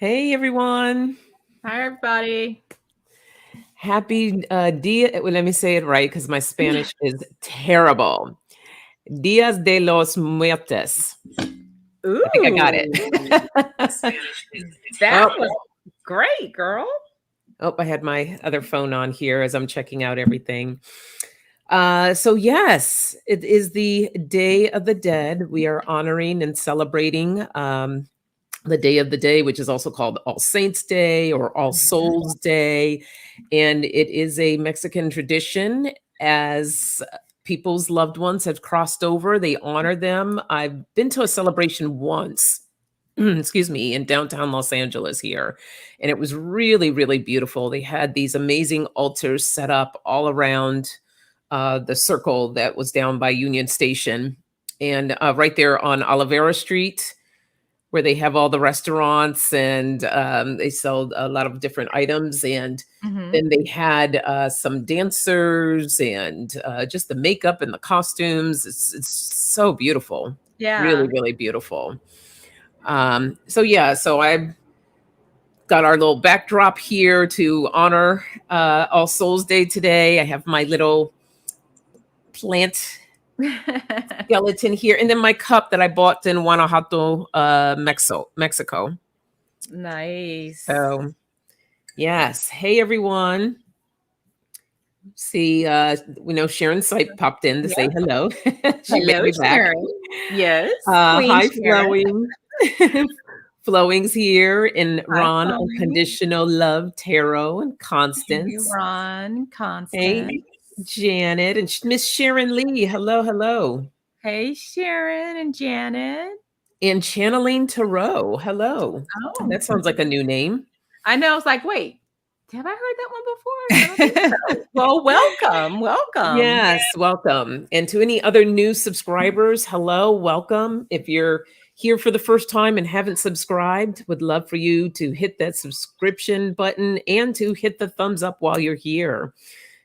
Hey everyone. Hi, everybody. Happy dia. Well, let me say it right because my Spanish is terrible. Dias de los Muertos. I think I got Ooh, it. that oh, was great, girl. I had my other phone on here as I'm checking out everything. So yes, it is the Day of the Dead. We are honoring and celebrating the Day of the Day, which is also called All Saints Day or All Souls Day. And it is a Mexican tradition as people's loved ones have crossed over, they honor them. I've been to a celebration once. Excuse me, in downtown Los Angeles here. And it was really, really beautiful. They had these amazing altars set up all around the circle that was down by Union Station and right there on Olivera Street where they have all the restaurants and they sell a lot of different items. And Hmm. then they had some dancers and just the makeup and the costumes. It's so beautiful. Really, Yeah. really beautiful. So I've got our little backdrop here to honor All Souls Day today. I have my little plant skeleton here, and then my cup that I bought in Guanajuato, Mexico. Nice. So yes. Hey everyone. See, we know Sharon Sipe popped in to say Yeah. hello. She made Hello, me back. Sharon. Yes, Queen Hi, Sharon. Flowing. Flowing's here, and Hi, Ron, Chloe. Unconditional Love Tarot, and Hey, Constance. Ron, Hey, Constance. Janet, and Miss Sharon Lee. Hello, hello. Hey, Sharon and Janet. And Channeling Tarot. Hello. Oh, That sounds like a new name. I know. I was like, wait, have I heard that one before? I don't think so. Well, welcome. Welcome. Yes, welcome. And to any other new subscribers, hello, welcome. If you're here for the first time and haven't subscribed, would love for you to hit that subscription button and to hit the thumbs up while you're here.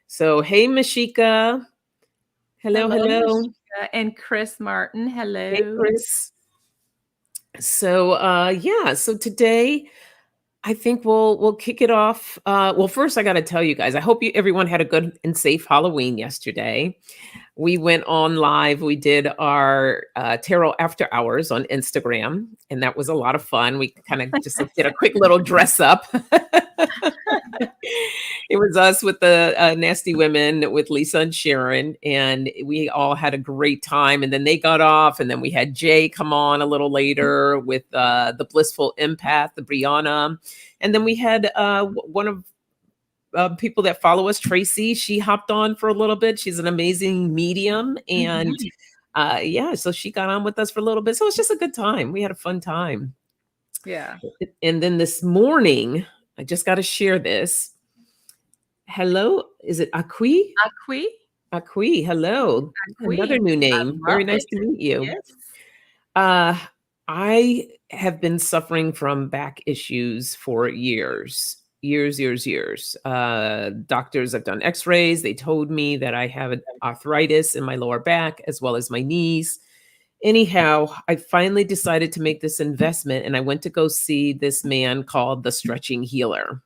So, hey, Mashika. Hello, Hello, hello. Mashika and Chris Martin. Hey, Hello. Chris. So today I think we'll kick it off. Well, first I got to tell you guys, I hope everyone had a good and safe Halloween yesterday. We went on live. We did our tarot after hours on Instagram, and that was a lot of fun. We kind of just did a quick little dress up. It was us with the nasty women with Lisa and Sharon, and we all had a great time. And then they got off, and then we had Jay come on a little later with the blissful empath, the Brianna, and then we had one of people that follow us, Tracy. She hopped on for a little bit. She's an amazing medium, and Mhm. yeah, so she got on with us for a little bit. So it's just a good time. We had a fun time. Yeah. And then this morning, I just got to share this. Hello, is it Akui? Aqui. Akui, hello. Another Aqui. new I name. love Very nice it. to meet you. Yes. Uh, I have been suffering from back issues for years, years, years, years. Doctors have done x-rays. They told me that I have arthritis in my lower back as well as my knees. Anyhow, I finally decided to make this investment and I went to go see this man called the Stretching Healer.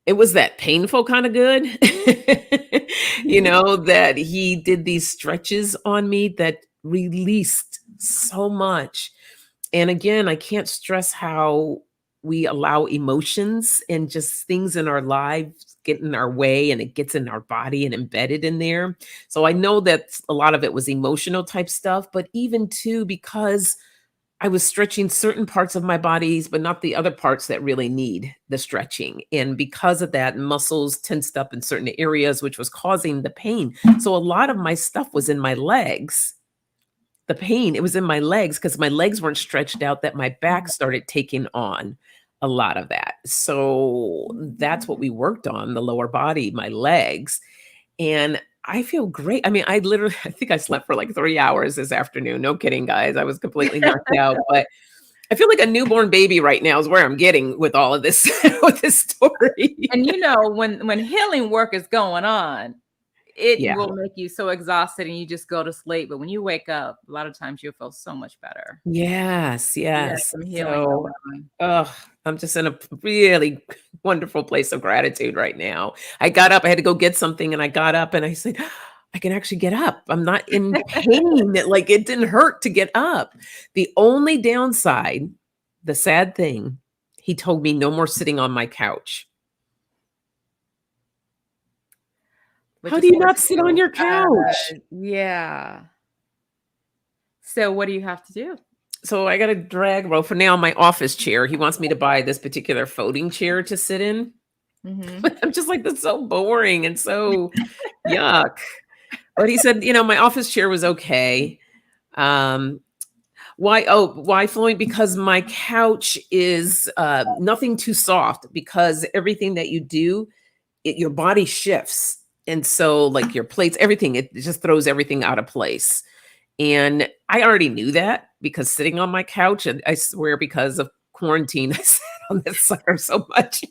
It was that painful kind of good, that he did these stretches on me that released so much. And again, I can't stress how we allow emotions and just things in our lives get in our way and it gets in our body and embedded in there. So I know that a lot of it was emotional type stuff, but even too, because I was stretching certain parts of my bodies, but not the other parts that really need the stretching. And because of that, muscles tensed up in certain areas, which was causing the pain. So a lot of my stuff was in my legs. The pain, it was in my legs because my legs weren't stretched out, that my back started taking on a lot of that. So that's what we worked on, the lower body, my legs. And I feel great. I mean, I think I slept for like 3 hours this afternoon. No kidding, guys. I was completely knocked out, but I feel like a newborn baby right now is where I'm getting with all of this, with this story. And when healing work is going on, it Yeah. will make you so exhausted and you just go to sleep. But when you wake up, a lot of times you'll feel so much better. Yes, Yeah, yes. some healing So, going I'm just in a really wonderful place of gratitude right now. I got up, I had to go get something, and I got up and I said, I can actually get up. I'm not in pain. Like it didn't hurt to get up. The only downside, the sad thing, he told me no more sitting on my couch. which How is do you hard not to sit on do. your couch? Yeah. So what do you have to do? So I got to drag, well, for now, my office chair. He wants me to buy this particular folding chair to sit in. Mhm. I'm just like, that's so boring and so yuck. But he said, my office chair was okay. Why? Oh, why, Floyd? Because my couch is nothing too soft, because everything that you do, your body shifts. And so, like your plates, everything, it just throws everything out of place. And I already knew that because sitting on my couch, and I swear because of quarantine, I sat on this sucker so much.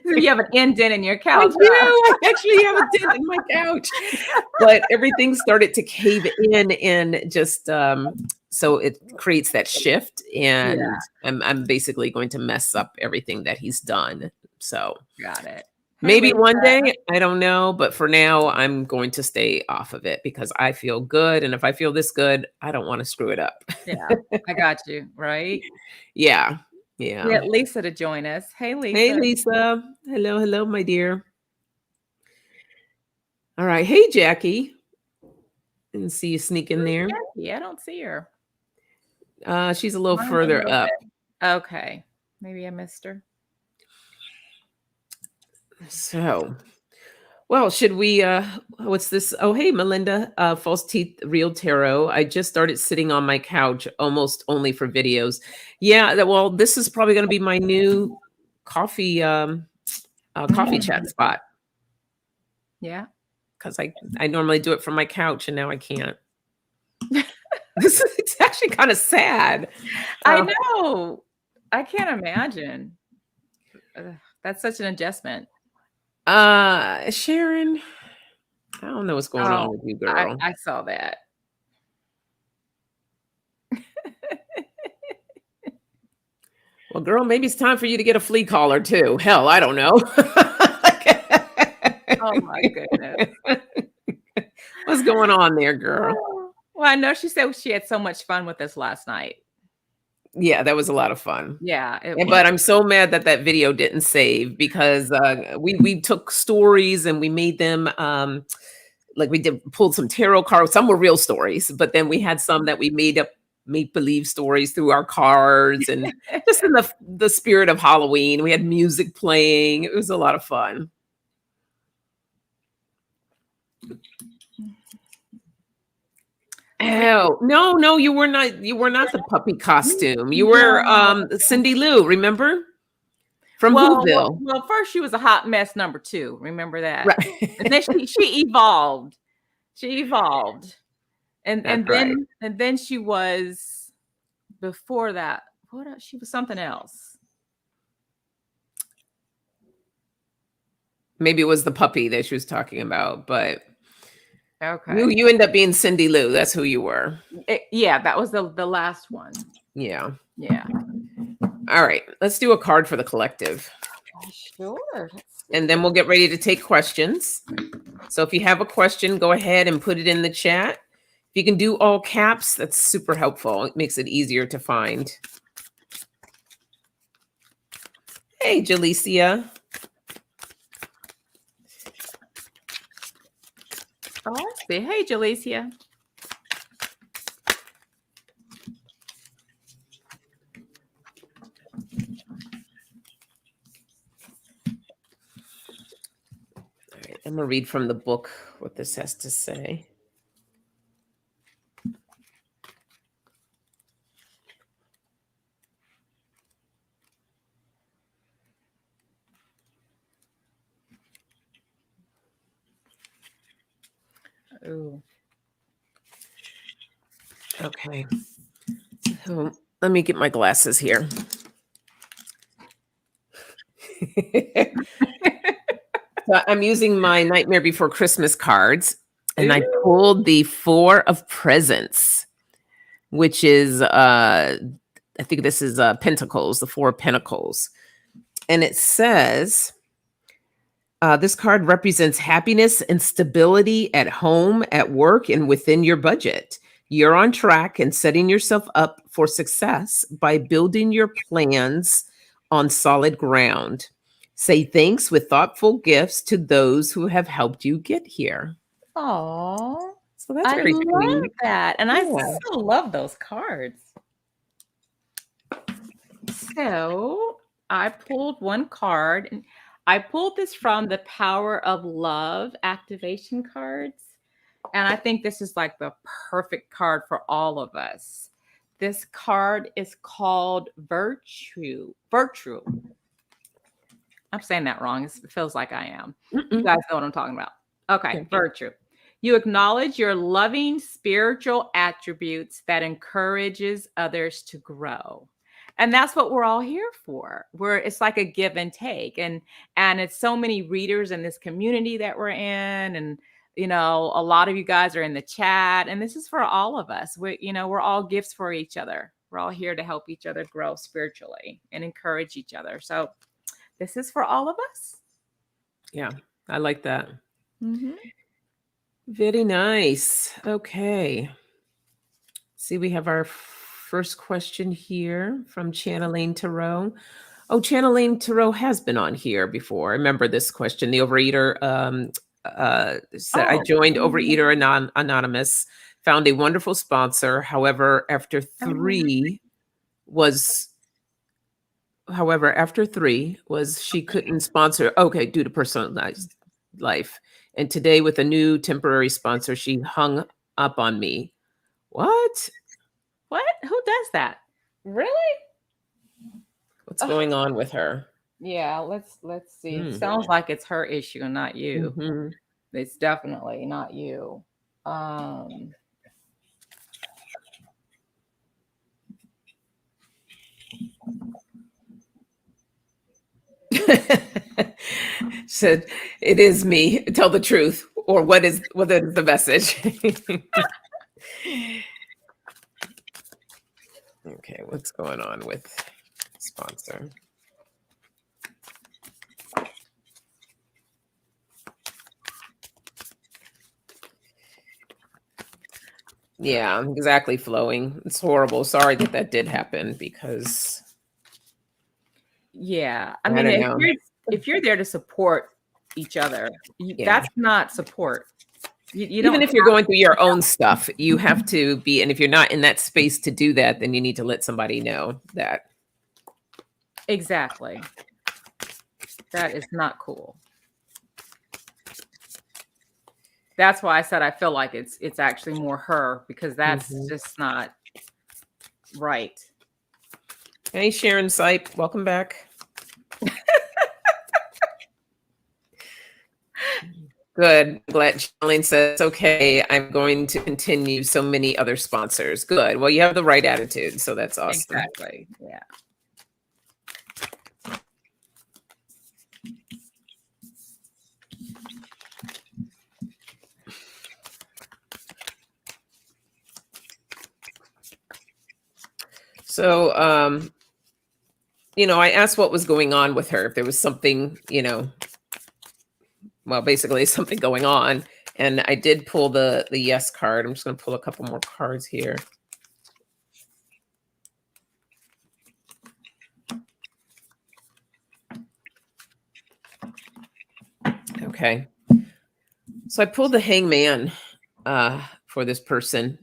So you have an indent in your I couch, do. huh? I actually have a dent in my couch, but everything started to cave in, and just so it creates that shift, Yeah, and I'm basically going to mess up everything that he's done. So got it. Hey, maybe Lisa. one day, I don't know, but for now, I'm going to stay off of it because I feel good, and if I feel this good, I don't want to screw it up. Yeah, I got you, right? Yeah, We yeah. had Lisa to join us. Hey, Hey, Lisa. Lisa. Hello, hello, my dear. All right. Hey, Jackie. Didn't see you sneak in Where's there. Jackie? I don't see her. She's a little Mine's a further little up. bit. Okay, maybe I missed her. So, well, should we what's this? Oh, hey, Melinda, False Teeth Real Tarot. I just started sitting on my couch almost only for videos. Yeah, well, this is probably going to be my new coffee coffee chat Mm, spot, yeah. cuz I normally do it from my couch and now I can't. This is, it's actually kind of sad. I Uh, know. I can't imagine. That's such an adjustment. Sharon, I don't know what's going on Oh, with you, I girl. I saw that. Well, girl, maybe it's time for you to get a flea collar too. Hell, I don't know. Oh my goodness. What's going on there, girl? Oh, well, I know she said she had so much fun with us last night. Yeah, that was a lot of fun. Yeah, it But was. I'm so mad that that video didn't save because we took stories and we made them like we did pulled some tarot cards. Some were real stories, but then we had some that we made up make believe stories through our cards, and just in the spirit of Halloween. We had music playing. It was a lot of fun. Oh, no, you were not. You were not the puppy costume. You were No. Cindy Lou, remember? From Whoville. Well, first she was a hot mess number 2, remember that? And then Right. she evolved. She evolved. And That's and right. then and then she was before that, what else? She was something else. Maybe it was the puppy that she was talking about, but you Okay. you end up being Cindy Lou. That's who you were. Yeah, that was the last one. Yeah. Yeah. All right. Let's do a card for the collective. Sure. And then we'll get ready to take questions. So if you have a question, go ahead and put it in the chat. If you can do all caps, that's super helpful. It makes it easier to find. Hey, Jalicia. Oh, I see. Hey, Jalicia. All right, I'm going to read from the book what this has to say. Ooh. Okay. So let me get my glasses here. So I'm using my Nightmare Before Christmas cards, and I Ooh. pulled the Four of Presents, which is I think this is Pentacles, the Four of Pentacles. And it says, this card represents happiness and stability at home, at work, and within your budget. You're on track and setting yourself up for success by building your plans on solid ground. Say thanks with thoughtful gifts to those who have helped you get here. Oh, So that's I very love sweet. that. And I Yeah. so love those cards. So I pulled one card, and I pulled this from the Power of Love activation cards. And I think this is like the perfect card for all of us. This card is called Virtue. Virtue. I'm saying that wrong. It feels like I am. You guys know what I'm talking about. Okay, Yeah. Virtue. You acknowledge your loving spiritual attributes that encourages others to grow. And that's what we're all here for. It's like a give and take. And it's so many readers in this community that we're in. And a lot of you guys are in the chat. And this is for all of us. We're all gifts for each other. We're all here to help each other grow spiritually and encourage each other. So this is for all of us. Yeah, I like that. Mm-hmm. Very nice. Okay. See, we have our first question here from Channeling Tarot. Oh, Channeling Tarot has been on here before. I remember this question. The Overeater said, I joined Overeater Anonymous, found a wonderful sponsor. However, after three was she couldn't sponsor. Okay, due to personalized life. And today with a new temporary sponsor, she hung up on me. What? Who does that? Really? What's going on with her? Yeah, let's see. It sounds like it's her issue and not you. Mm-hmm. It's definitely not you. Said, it is me. Tell the truth. Or what is the message? Okay, what's going on with sponsor? Yeah, exactly, Flowing. It's horrible. Sorry that did happen because yeah. I mean, if you're there to support each other, that's not support. You don't, even if you're going through your own stuff, you have to be, and if you're not in that space to do that, then you need to let somebody know that. Exactly. That is not cool. That's why I said I feel like it's actually more her, because that's just not right. Hey, Sharon Sipe, welcome back. Good. Glad Charlene says, okay, I'm going to continue so many other sponsors. Good. Well, you have the right attitude, so that's awesome. Exactly. Yeah. So, I asked what was going on with her, if there was something, well, basically something going on. And I did pull the yes card. I'm just going to pull a couple more cards here. Okay. So I pulled the Hangman for this person.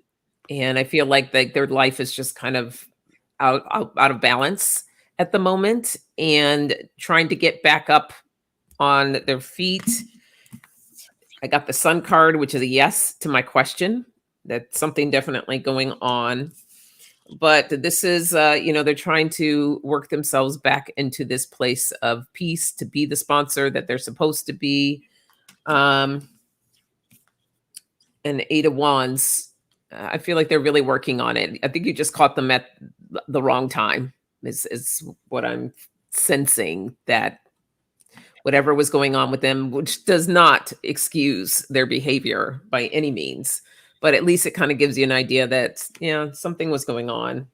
And I feel like their life is just kind of out of balance at the moment and trying to get back up on their feet. I got the Sun card, which is a yes to my question. That's something definitely going on. But this is, they're trying to work themselves back into this place of peace to be the sponsor that they're supposed to be. And Eight of Wands, I feel like they're really working on it. I think you just caught them at the wrong time is what I'm sensing, that whatever was going on with them, which does not excuse their behavior by any means. But at least it kind of gives you an idea that, yeah, something was going on.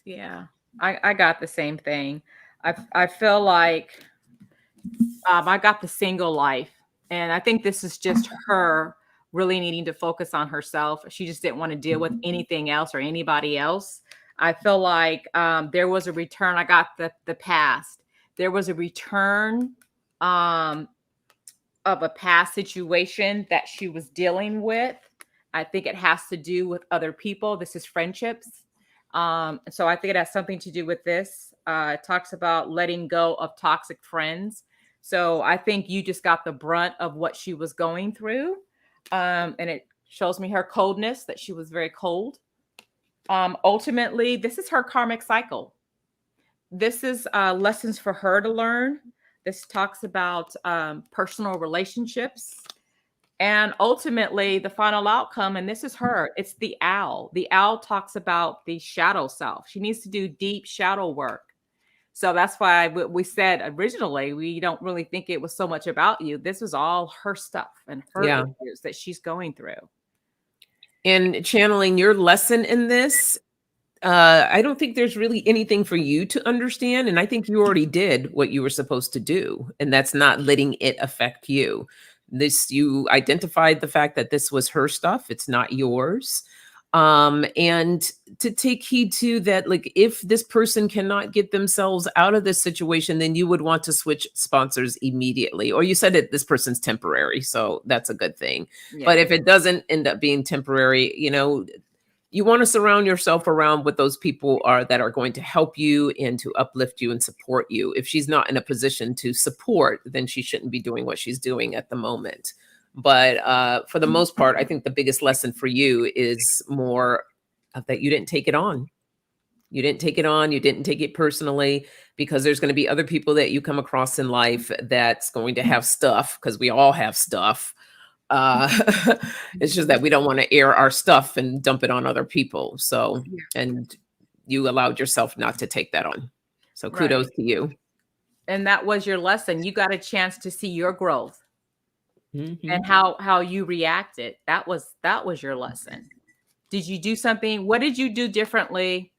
Yeah, I got the same thing. I feel like I got the single life, and I think this is just her really needing to focus on herself. She just didn't want to deal with anything else or anybody else. I feel like there was a return. I got the past. There was a return um, of a past situation that she was dealing with. I think it has to do with other people. This is friendships. So I think it has something to do with this. It talks about letting go of toxic friends. So I think you just got the brunt of what she was going through. And it shows me her coldness, that she was very cold. Ultimately, this is her karmic cycle. This is lessons for her to learn. This talks about personal relationships. And ultimately, the final outcome, and this is her, it's the owl. The owl talks about the shadow self. She needs to do deep shadow work. So that's why we said originally, we don't really think it was so much about you. This is all her stuff and her Yeah. issues that she's going through. And channeling your lesson in this, I don't think there's really anything for you to understand. And I think you already did what you were supposed to do. And that's not letting it affect you. This, you identified the fact that this was her stuff, it's not yours. And to take heed to that, like if this person cannot get themselves out of this situation, then you would want to switch sponsors immediately. Or you said that this person's temporary, so that's a good thing. Yeah. But if it doesn't end up being temporary, you want to surround yourself around what those people are that are going to help you and to uplift you and support you. If she's not in a position to support, then she shouldn't be doing what she's doing at the moment. But for the most part, I think the biggest lesson for you is more of that you didn't take it on. You didn't take it on. You didn't take it personally, because there's going to be other people that you come across in life that's going to have stuff, because we all have stuff. Uh, it's just that we don't want to air our stuff and dump it on other people. So, and you allowed yourself not to take that on. So kudos to you. And that was your lesson. You got a chance to see your growth. Mm-hmm. And how you reacted. That was your lesson. Did you do something? What did you do differently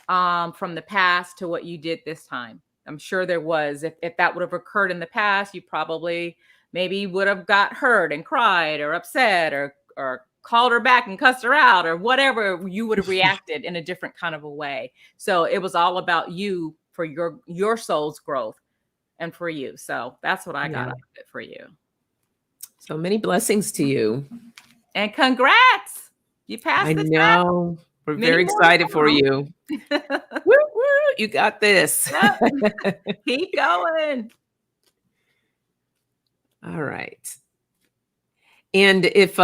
from the past to what you did this time? I'm sure there was. If that would have occurred in the past, you probably maybe would have got hurt and cried or upset or called her back and cussed her out or whatever. You would have reacted in a different kind of a way. So it was all about you for your soul's growth and for you. So that's what I got out of it for you. So many blessings to you. And congrats. You passed the test. I know. We're very excited for you. Woo, woo, you got this. Yep. Keep going. All right. And if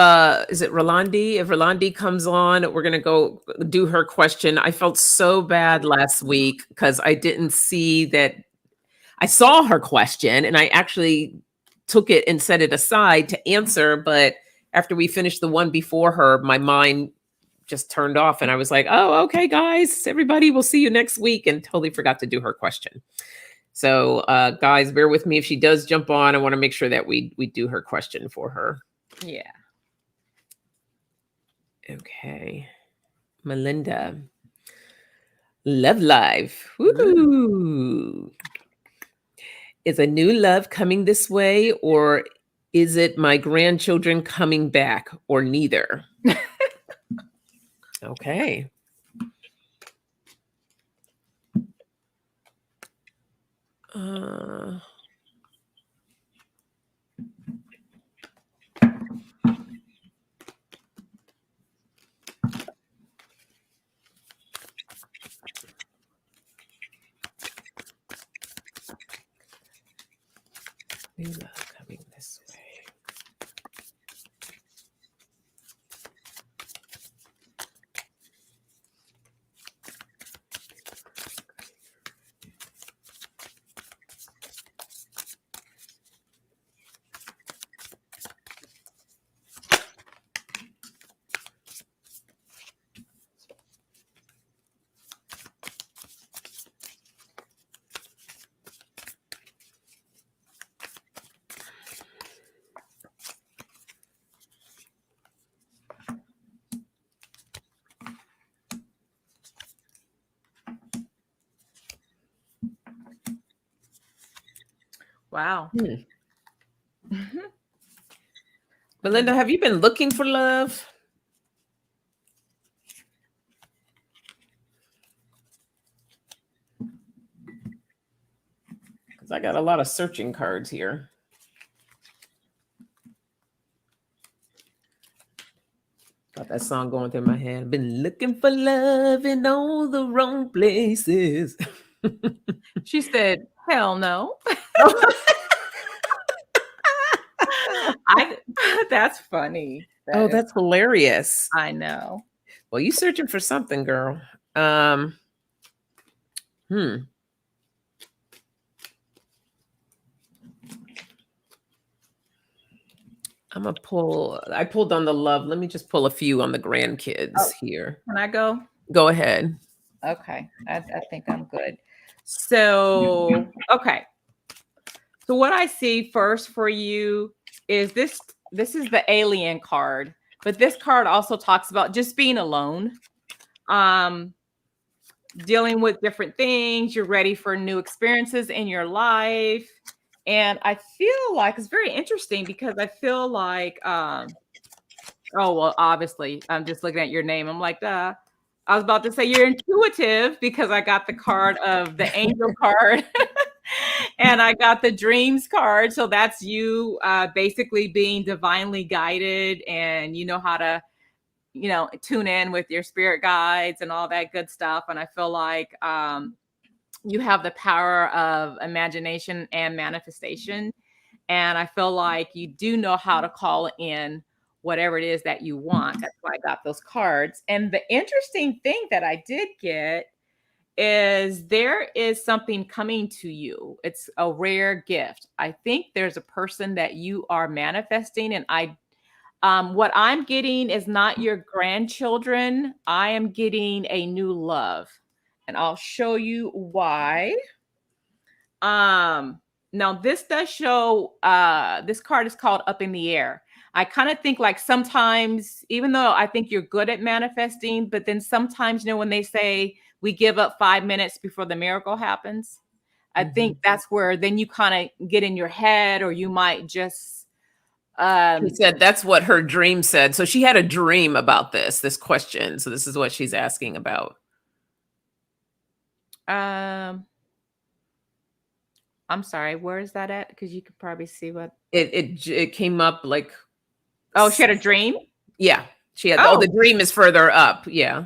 is it Rolandi? If Rolandi comes on, we're gonna go do her question. I felt so bad last week because I didn't see that. I saw her question and I actually took it and set it aside to answer. But after we finished the one before her, my mind just turned off and I was like, oh, okay, guys, everybody, we'll see you next week, and totally forgot to do her question. So guys, bear with me if she does jump on. I want to make sure that we do her question for her. Yeah. Okay. Melinda. Love life. Woo. Is a new love coming this way, or is it my grandchildren coming back, or neither? Okay. New love coming this way. Wow. Belinda, have you been looking for love? Because I got a lot of searching cards here. Got that song going through my head. Been looking for love in all the wrong places. She said, hell no. That's funny. Oh, that's hilarious. I know. Well, you searching for something, girl. I pulled on the love. Let me just pull a few on the grandkids here. Can I go? Go ahead. Okay. I think I'm good. So, okay. So what I see first for you is this is the alien card, but this card also talks about just being alone. Dealing with different things, you're ready for new experiences in your life. And I feel like it's very interesting because I feel like oh well, obviously, I'm just looking at your name. I'm like, I was about to say you're intuitive because I got the card of the angel card and I got the dreams card. So that's you basically being divinely guided, and you know how to, tune in with your spirit guides and all that good stuff. And I feel like you have the power of imagination and manifestation. And I feel like you do know how to call in whatever it is that you want. That's why I got those cards. And the interesting thing that I did get is there is something coming to you. It's a rare gift. I think there's a person that you are manifesting, and what I'm getting is not your grandchildren. I am getting a new love, and I'll show you why. Now this does show, this card is called Up in the Air. I kind of think like sometimes, even though I think you're good at manifesting, but then sometimes, when they say we give up 5 minutes before the miracle happens, I think that's where then you kind of get in your head, or you might just, she said that's what her dream said. So she had a dream about this question. So this is what she's asking about. I'm sorry, where is that at? Because you could probably see what it came up like. Oh, she had a dream? Yeah. She had, the dream is further up. Yeah.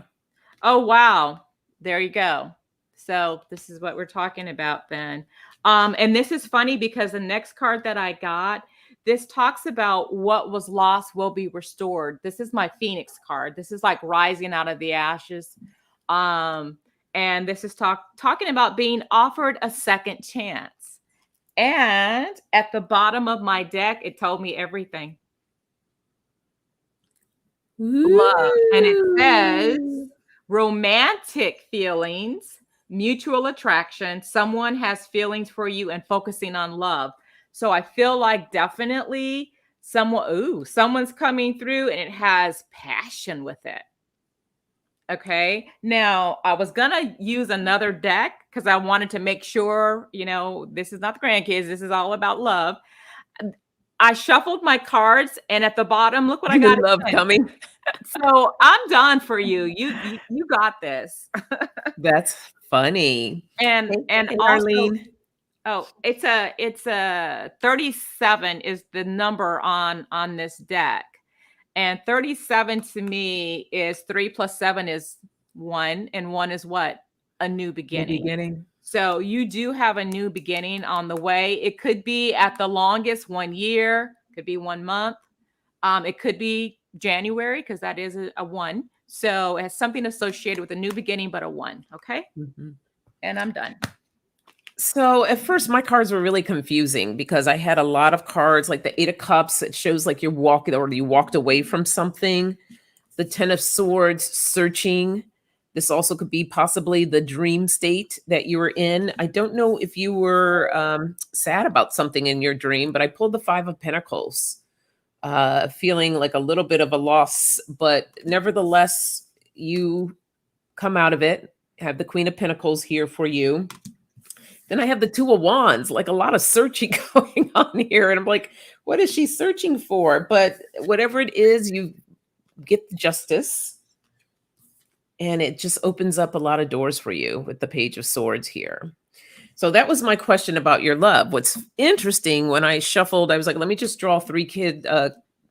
Oh, wow. There you go. So this is what we're talking about then. And this is funny because the next card that I got, this talks about what was lost will be restored. This is my Phoenix card. This is like rising out of the ashes. And this is talking about being offered a second chance. And at the bottom of my deck, it told me everything. Love. And it says romantic feelings, mutual attraction. Someone has feelings for you and focusing on love. So I feel like definitely someone's coming through and it has passion with it. Okay. Now I was going to use another deck because I wanted to make sure, this is not the grandkids. This is all about love. I shuffled my cards, and at the bottom, look what I got. Love coming. So I'm done for you. You got this. That's funny. And Arlene. Also, it's a 37 is the number on this deck. And 37 to me is 3 + 7 is 1. And 1 is what? A new beginning. So you do have a new beginning on the way. It could be at the longest 1 year, could be 1 month. It could be January because that is a 1. So it has something associated with a new beginning, but a 1. Okay. And I'm done. So at first my cards were really confusing because I had a lot of cards like the 8 of Cups. It shows like you're walking or you walked away from something. The 10 of Swords, searching. This also could be possibly the dream state that you were in. I don't know if you were sad about something in your dream, but I pulled the 5 of Pentacles, feeling like a little bit of a loss, but nevertheless, you come out of it. Have the Queen of Pentacles here for you. Then I have the Two of Wands, like a lot of searching going on here. And I'm like, what is she searching for? But whatever it is, you get justice. And it just opens up a lot of doors for you with the Page of Swords here. So that was my question about your love. What's interesting, when I shuffled, I was like, let me just draw 3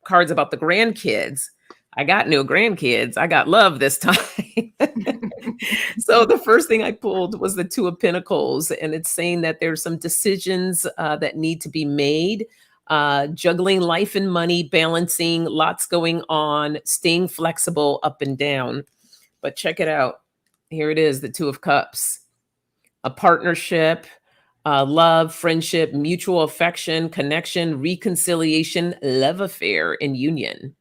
cards about the grandkids. I got no grandkids. I got love this time. So the first thing I pulled was the Two of Pentacles, and it's saying that there's some decisions that need to be made, juggling life and money, balancing, lots going on, staying flexible up and down. But check it out. Here it is, the Two of Cups. A partnership, love, friendship, mutual affection, connection, reconciliation, love affair, and union.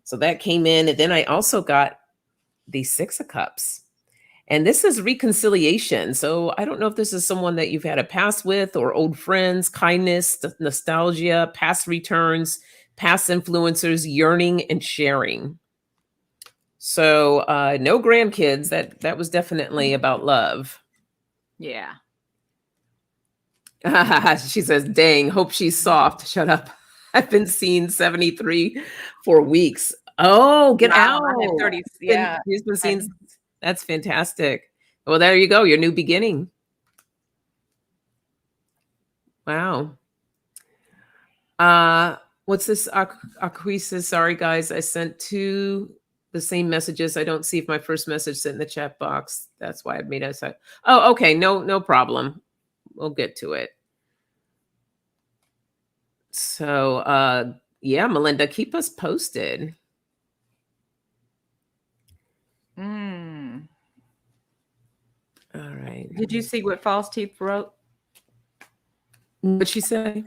So that came in. And then I also got the Six of Cups. And this is reconciliation. So I don't know if this is someone that you've had a past with, or old friends, kindness, nostalgia, past returns, past influencers, yearning and sharing. So no grandkids. That was definitely about love. Yeah. She says, dang, hope she's soft. Shut up. I've been seeing 73 for weeks. Oh, get out. I had 30. Yeah. She's been seeing. That's fantastic. Well, there you go. Your new beginning. Wow. What's this? Aquisa. Sorry, guys. I sent 2 the same messages. I don't see if my first message sent in the chat box. That's why I made us. Oh, okay. No problem. We'll get to it. So, yeah, Melinda, keep us posted. All right. Did you see what False Teeth wrote? What'd she say?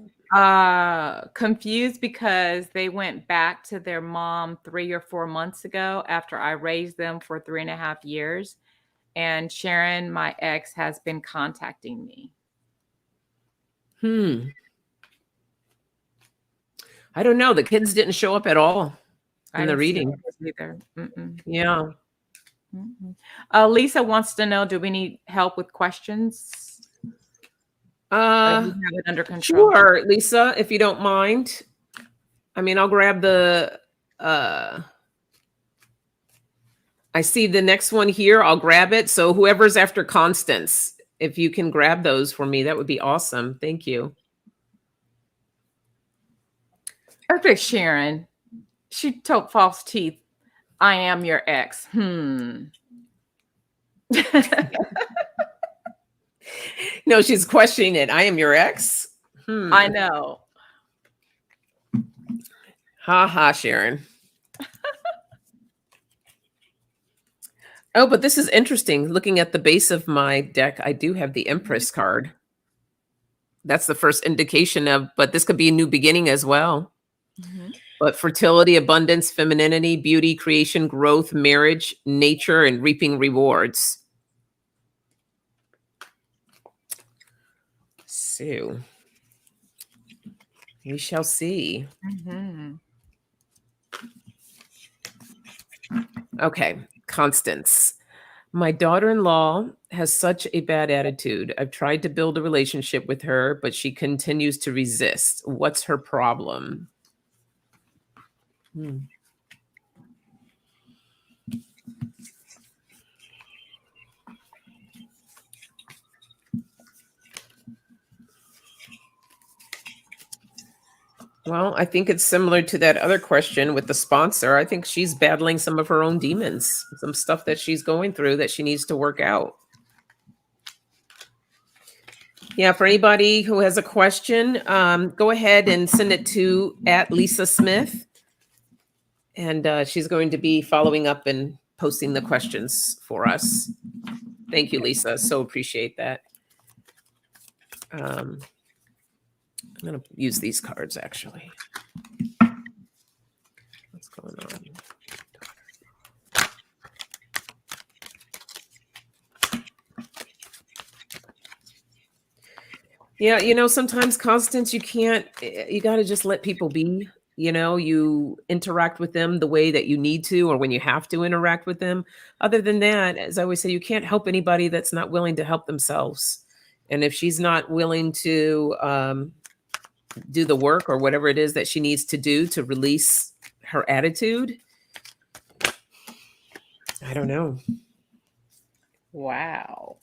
Confused because they went back to their mom 3 or 4 months ago after I raised them for 3.5 years. And Sharon, my ex, has been contacting me. I don't know. The kids didn't show up at all in the reading. Either. Yeah. Lisa wants to know, do we need help with questions? We have it under control. Sure, Lisa, if you don't mind. I mean, I'll grab the I see the next one here. I'll grab it. So whoever's after Constance, if you can grab those for me, that would be awesome. Thank you. Okay, Sharon. She told False Teeth, I am your ex. No, she's questioning it. I am your ex? I know. Ha ha, Sharon. Oh, but this is interesting. Looking at the base of my deck, I do have the Empress card. That's the first indication of, but this could be a new beginning as well. But fertility, abundance, femininity, beauty, creation, growth, marriage, nature, and reaping rewards. So we shall see. Okay, Constance. My daughter-in-law has such a bad attitude. I've tried to build a relationship with her, but she continues to resist. What's her problem? Well, I think it's similar to that other question with the sponsor. I think she's battling some of her own demons, some stuff that she's going through that she needs to work out. Yeah, for anybody who has a question, go ahead and send it to @LisaSmith. And she's going to be following up and posting the questions for us. Thank you, Lisa. So appreciate that. I'm going to use these cards, actually. What's going on? Yeah, you know, sometimes, Constance, you got to just let people be. You know, you interact with them the way that you need to, or when you have to interact with them. Other than that, as I always say, you can't help anybody that's not willing to help themselves. And if she's not willing to do the work or whatever it is that she needs to do to release her attitude, I don't know. Wow.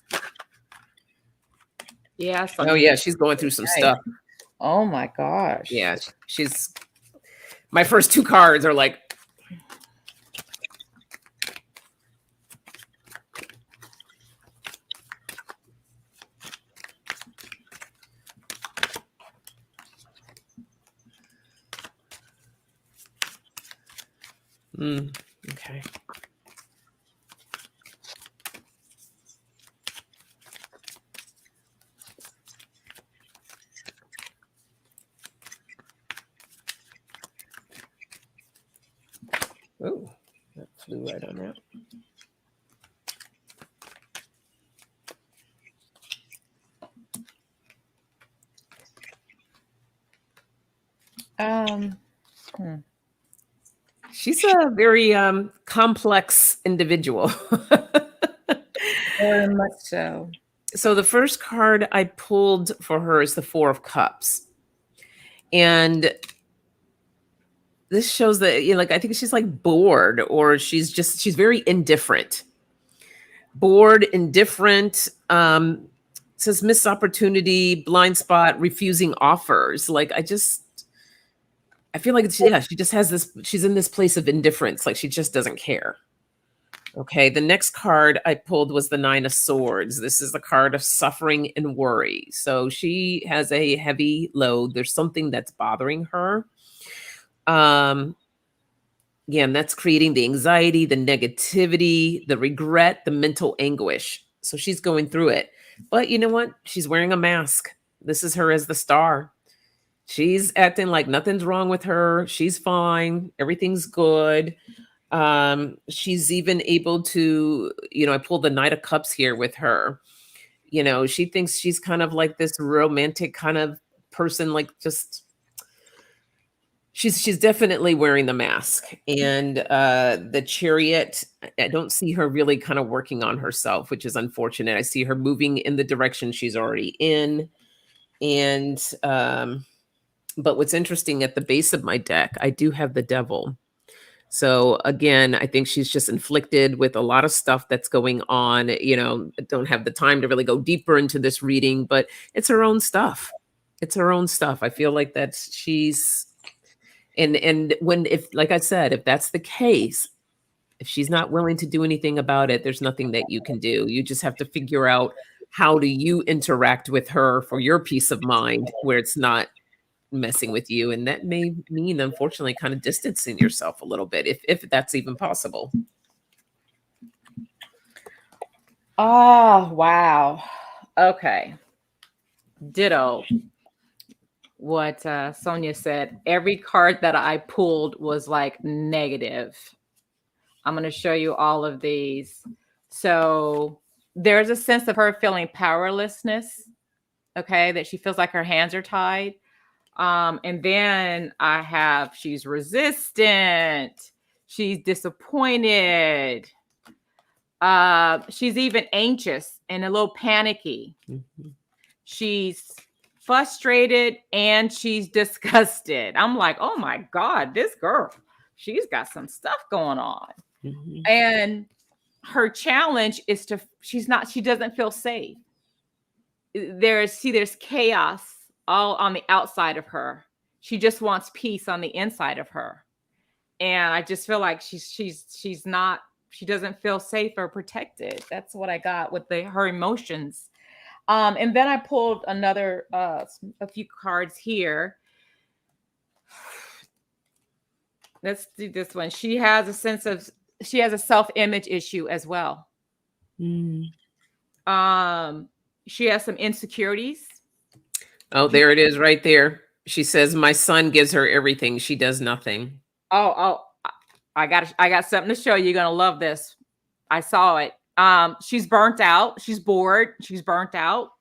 Yeah. Oh yeah, she's going through some stuff. Oh my gosh. Yeah, she's. My first two cards are like. Okay. Oh, that flew right on that. She's a very complex individual. Very much so. So the first card I pulled for her is the Four of Cups. And this shows that, you know, like, I think she's like bored, or she's very indifferent. Bored, indifferent, says missed opportunity, blind spot, refusing offers. Like, I feel like she just has this, she's in this place of indifference. Like, she just doesn't care. Okay. The next card I pulled was the Nine of Swords. This is the card of suffering and worry. So she has a heavy load. There's something that's bothering her. Again, that's creating the anxiety, the negativity, the regret, the mental anguish. So she's going through it. But you know what? She's wearing a mask. This is her as the star. She's acting like nothing's wrong with her. She's fine. Everything's good. She's even able to, you know, I pulled the Knight of Cups here with her. You know, she thinks she's kind of like this romantic kind of person, like just she's definitely wearing the mask. And the Chariot, I don't see her really kind of working on herself, which is unfortunate. I see her moving in the direction she's already in. And but what's interesting, at the base of my deck, I do have the Devil. So again, I think she's just inflicted with a lot of stuff that's going on. You know, I don't have the time to really go deeper into this reading, but it's her own stuff. It's her own stuff. I feel like that she's and when, if, like I said, if that's the case, if she's not willing to do anything about it, there's nothing that you can do. You just have to figure out, how do you interact with her for your peace of mind, where it's not messing with you. And that may mean, unfortunately, kind of distancing yourself a little bit, if that's even possible. Oh, wow. Okay. Ditto what Sonia said. Every card that I pulled was like negative. I'm going to show you all of these. So there's a sense of her feeling powerlessness. Okay. That she feels like her hands are tied. And then I have, she's resistant. She's disappointed. She's even anxious and a little panicky. Mm-hmm. She's frustrated and she's disgusted. I'm like, oh my God, this girl, she's got some stuff going on. Mm-hmm. And her challenge is she doesn't feel safe. There's chaos all on the outside of her. She just wants peace on the inside of her. And I just feel like she doesn't feel safe or protected. That's what I got with her emotions. And then I pulled another, a few cards here. Let's do this one. She has a self-image issue as well. Mm. She has some insecurities. Oh, there it is right there. She says, my son gives her everything. She does nothing. Oh, I got something to show you. You're going to love this. I saw it. She's burnt out. She's bored. She's burnt out.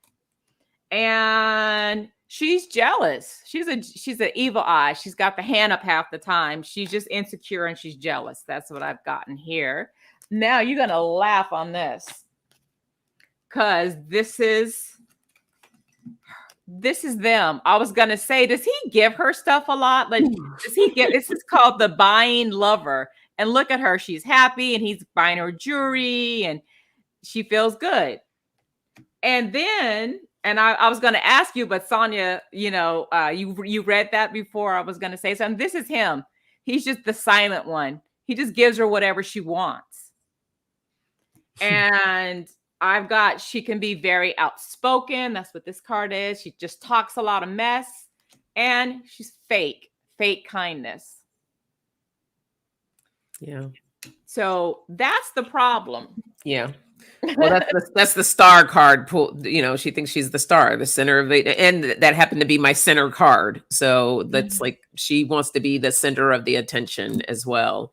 And she's jealous. She's an evil eye. She's got the hand up half the time. She's just insecure and she's jealous. That's what I've gotten here. Now you're going to laugh on this, because this is This is them. I was gonna say, does he give her stuff a lot? Like, does he get? This is called the buying lover. And look at her; she's happy, and he's buying her jewelry, and she feels good. And then, and I was gonna ask you, but Sonia, you read that before. I was gonna say something. This is him. He's just the silent one. He just gives her whatever she wants. And she can be very outspoken. That's what this card is. She just talks a lot of mess, and she's fake kindness. Yeah. So that's the problem. Yeah. Well, that's the star card. She thinks she's the star, the center of it, and that happened to be my center card. So that's like she wants to be the center of the attention as well.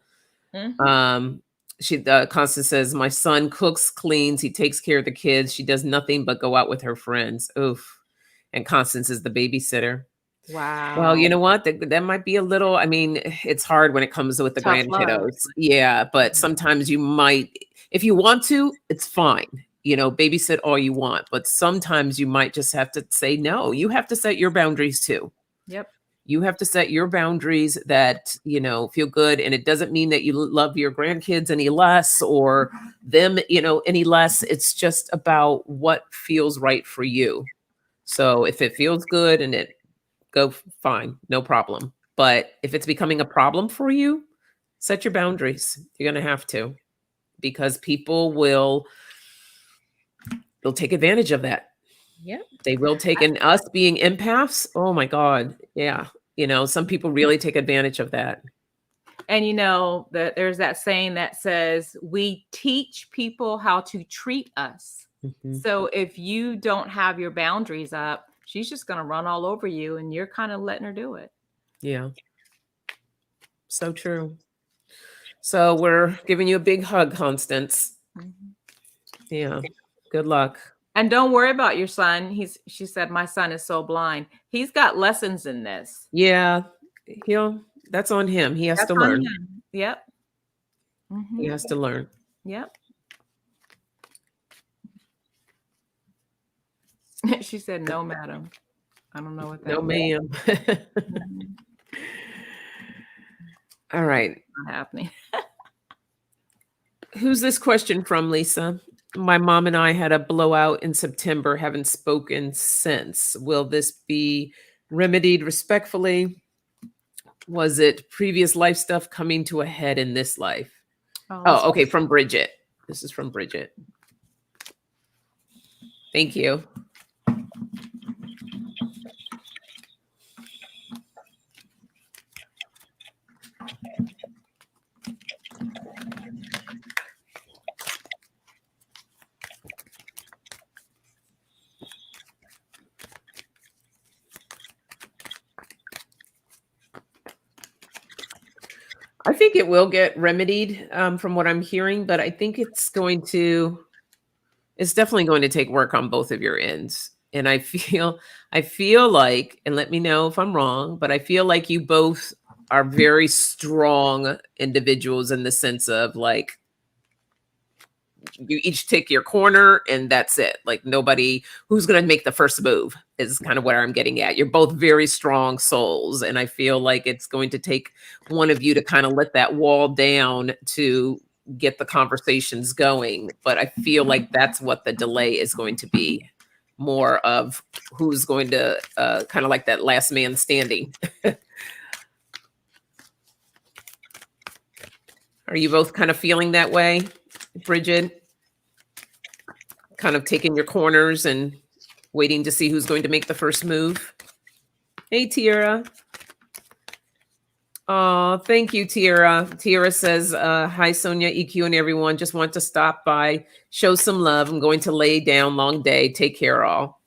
Constance says, my son cooks, cleans, he takes care of the kids. She does nothing but go out with her friends. Oof. And Constance is the babysitter. Wow. Well, you know what? That might be a little, I mean, it's hard when it comes with the Tough grandkiddos. love. Yeah. But sometimes you might, if you want to, it's fine. Babysit all you want. But sometimes you might just have to say no. You have to set your boundaries too. Yep. You have to set your boundaries that, feel good. And it doesn't mean that you love your grandkids any less or them, any less. It's just about what feels right for you. So if it feels good and it go fine, no problem. But if it's becoming a problem for you, set your boundaries. You're going to have to, because people they'll take advantage of that. Yeah. They will take, and us being empaths, oh my God. Yeah. Some people really take advantage of that. And that there's that saying that says, we teach people how to treat us. So if you don't have your boundaries up, she's just going to run all over you, and you're kind of letting her do it. Yeah. So true. So we're giving you a big hug, Constance. Yeah. Good luck. And don't worry about your son. She said, my son is so blind. He's got lessons in this. Yeah. That's on him. He has to learn. Yep. He has to learn. Yep. She said, no, madam. I don't know what that means. No, ma'am. All right. Not happening. Who's this question from, Lisa? My mom and I had a blowout in September, haven't spoken since. Will this be remedied respectfully? Was it previous life stuff coming to a head in this life? Oh, okay. From Bridget. This is from Bridget. Thank you. I think it will get remedied from what I'm hearing, but I think it's definitely going to take work on both of your ends. And I feel like, and let me know if I'm wrong, but I feel like you both are very strong individuals in the sense of like, you each take your corner and that's it. Like nobody who's going to make the first move is kind of what I'm getting at. You're both very strong souls. And I feel like it's going to take one of you to kind of let that wall down to get the conversations going. But I feel like that's what the delay is going to be, more of who's going to kind of like that last man standing. Are you both kind of feeling that way, Bridget? Kind of taking your corners and waiting to see who's going to make the first move. Hey, Tiara. Oh, thank you, Tiara. Tiara says, hi, Sonja, EQ, and everyone. Just want to stop by, show some love. I'm going to lay down, long day. Take care, all.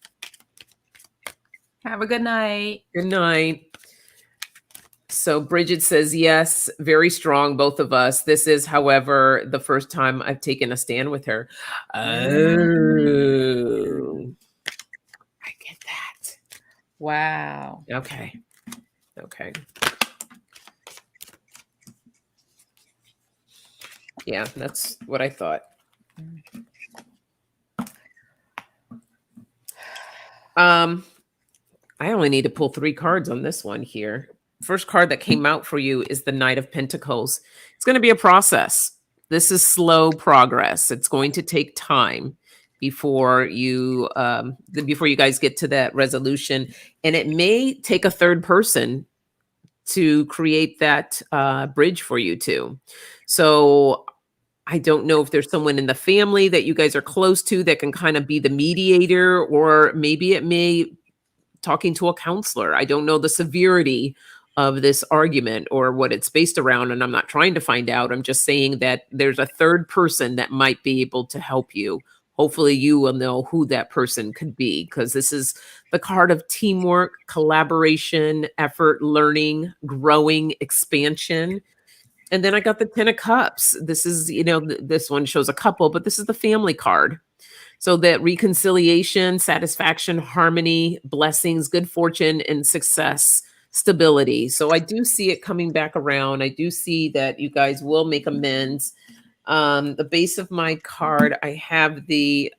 Have a good night. Good night. So Bridget says, yes, very strong, both of us. This is, however, the first time I've taken a stand with her. Oh, I get that. Wow. Okay. Yeah, that's what I thought. Um, I only need to pull 3 cards on this one here. First card that came out for you is the Knight of Pentacles. It's going to be a process. This is slow progress. It's going to take time before you guys get to that resolution, and it may take a third person to create that bridge for you two. So I don't know if there's someone in the family that you guys are close to that can kind of be the mediator, or maybe it may talking to a counselor. I don't know the severity of this argument or what it's based around, and I'm not trying to find out. I'm just saying that there's a third person that might be able to help you. Hopefully you will know who that person could be, because this is the card of teamwork, collaboration, effort, learning, growing, expansion. And then I got the 10 of cups. This is, this one shows a couple, but this is the family card. So that reconciliation, satisfaction, harmony, blessings, good fortune, and success, stability. So I do see it coming back around. I do see that you guys will make amends. The base of my card, I have the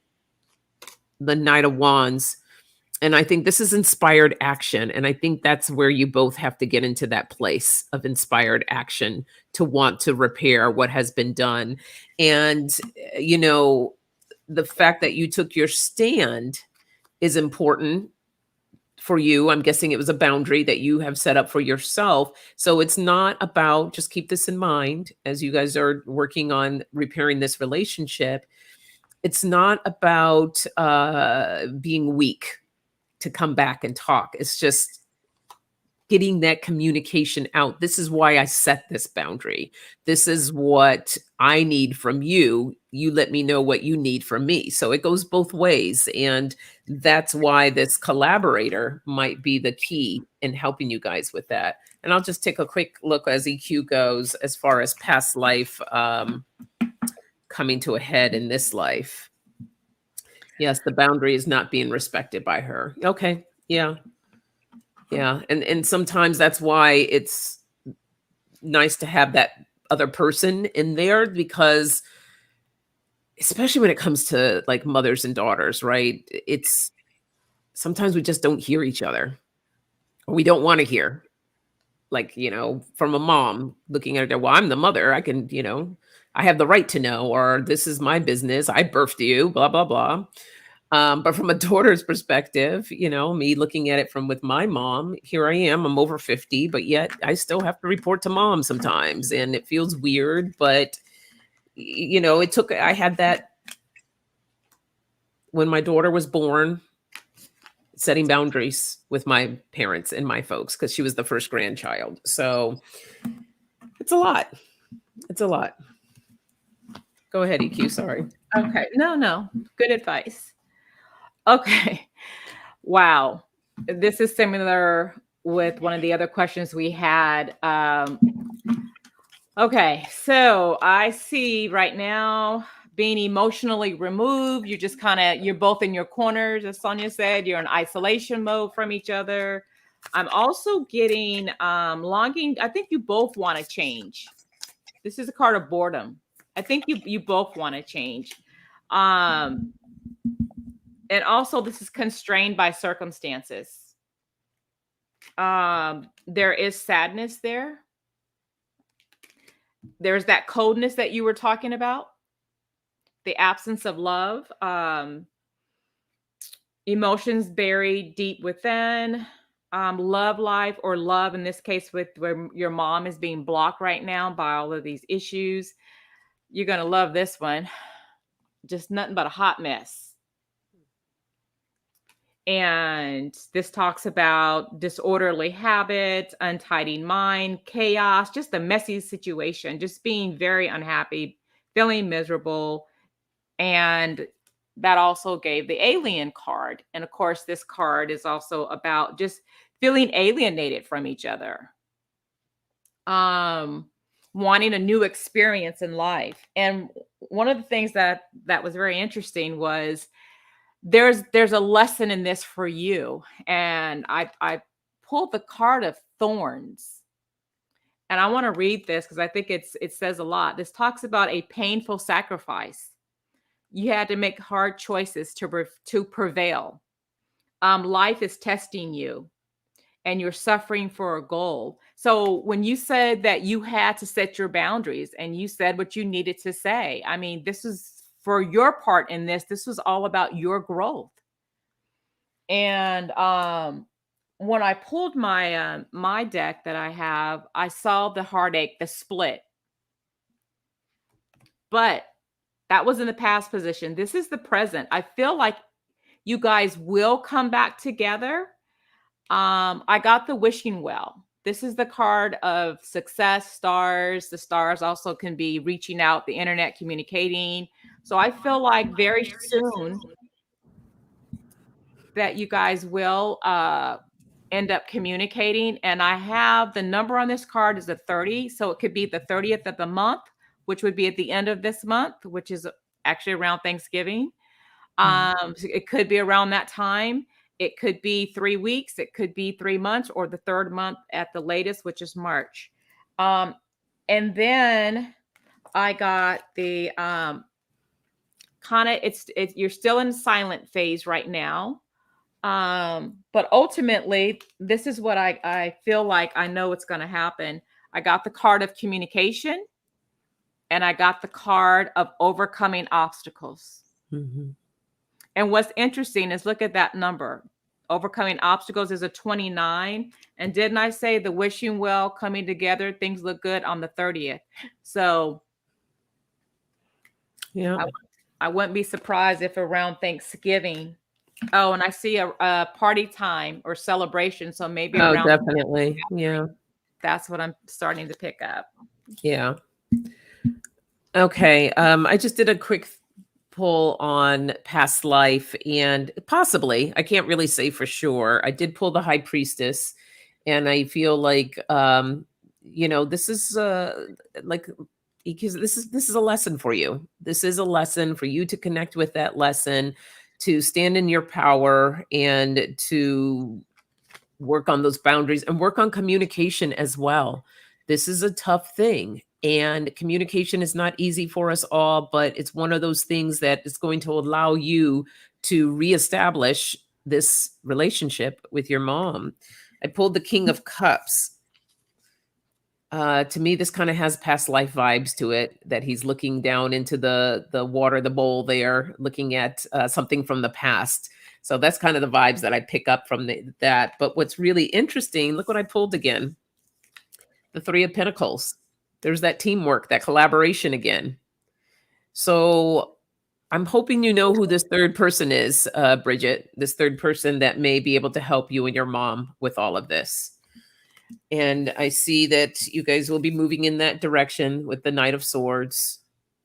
Knight of Wands. And I think this is inspired action. And I think that's where you both have to get into that place of inspired action to want to repair what has been done. And, the fact that you took your stand is important for you. I'm guessing it was a boundary that you have set up for yourself. So it's not about, just keep this in mind as you guys are working on repairing this relationship. It's not about being weak to come back and talk. It's just getting that communication out. This is why I set this boundary. This is what I need from you. You let me know what you need from me. So it goes both ways. And that's why this collaborator might be the key in helping you guys with that. And I'll just take a quick look as EQ goes as far as past life coming to a head in this life. Yes, the boundary is not being respected by her. Okay. Yeah. Yeah. And sometimes that's why it's nice to have that other person in there, because especially when it comes to like mothers and daughters, right? It's sometimes we just don't hear each other, or we don't want to hear, like, from a mom looking at her, well, I'm the mother. I can, I have the right to know, or this is my business. I birthed you, blah, blah, blah. But from a daughter's perspective, me looking at it from with my mom, here I am, I'm over 50, but yet I still have to report to mom sometimes. And it feels weird, but I had that when my daughter was born, setting boundaries with my parents and my folks, because she was the first grandchild. So it's a lot. It's a lot. Go ahead, EQ. Sorry. Okay. No. Good advice. Okay. Wow. This is similar with one of the other questions we had. Okay. So I see right now being emotionally removed. You're just you're both in your corners, as Sonia said. You're in isolation mode from each other. I'm also getting longing. I think you both want to change. This is a card of boredom. I think you both want to change. And also this is constrained by circumstances. There is sadness there. There's that coldness that you were talking about. The absence of love. Emotions buried deep within. Love life, or love in this case with where your mom is being blocked right now by all of these issues. You're going to love this one. Just nothing but a hot mess. And this talks about disorderly habits, untidy mind, chaos, just a messy situation, just being very unhappy, feeling miserable. And that also gave the alien card. And of course, this card is also about just feeling alienated from each other. Wanting a new experience in life. And one of the things that was very interesting was there's a lesson in this for you. And I pulled the card of thorns. And I want to read this because I think it says a lot. This talks about a painful sacrifice. You had to make hard choices to prevail. life is testing you and you're suffering for a goal. So when you said that you had to set your boundaries and you said what you needed to say, I mean, this is for your part in this. This was all about your growth. And when I pulled my my deck that I have, I saw the heartache, the split. But that was in the past position. This is the present. I feel like you guys will come back together. I got the wishing well. This is the card of success, stars. The stars also can be reaching out, the internet, communicating. So I feel like very soon that you guys will end up communicating. And I have the number on this card is a 30. So it could be the 30th of the month, which would be at the end of this month, which is actually around Thanksgiving. It could be around that time. It could be 3 weeks. It could be 3 months, or the third month at the latest, which is March. And then I got the kind of it's you're still in silent phase right now. But ultimately, this is what I feel like I know it's going to happen. I got the card of communication, and I got the card of overcoming obstacles. Mm-hmm. And what's interesting is look at that number. Overcoming obstacles is a 29. And didn't I say the wishing well coming together, things look good on the 30th? So yeah, I wouldn't be surprised if around Thanksgiving. Oh, and I see a party time or celebration. So maybe around definitely. Yeah. That's what I'm starting to pick up. Yeah. Okay. I just did a quick pull on past life, and possibly, I can't really say for sure. I did pull the High Priestess, and I feel like this is like, because this is a lesson for you. This is a lesson for you to connect with that lesson, to stand in your power, and to work on those boundaries and work on communication as well. This is a tough thing, and communication is not easy for us all, but it's one of those things that is going to allow you to reestablish this relationship with your mom. I pulled the King of Cups. To me, this kind of has past life vibes to it, that he's looking down into the water, the bowl there, looking at something from the past. So that's kind of the vibes that I pick up from that. But what's really interesting, look what I pulled again. The Three of Pentacles. There's that teamwork, that collaboration again. So I'm hoping you know who this third person is, Bridget, this third person that may be able to help you and your mom with all of this. And I see that you guys will be moving in that direction with the Knight of Swords.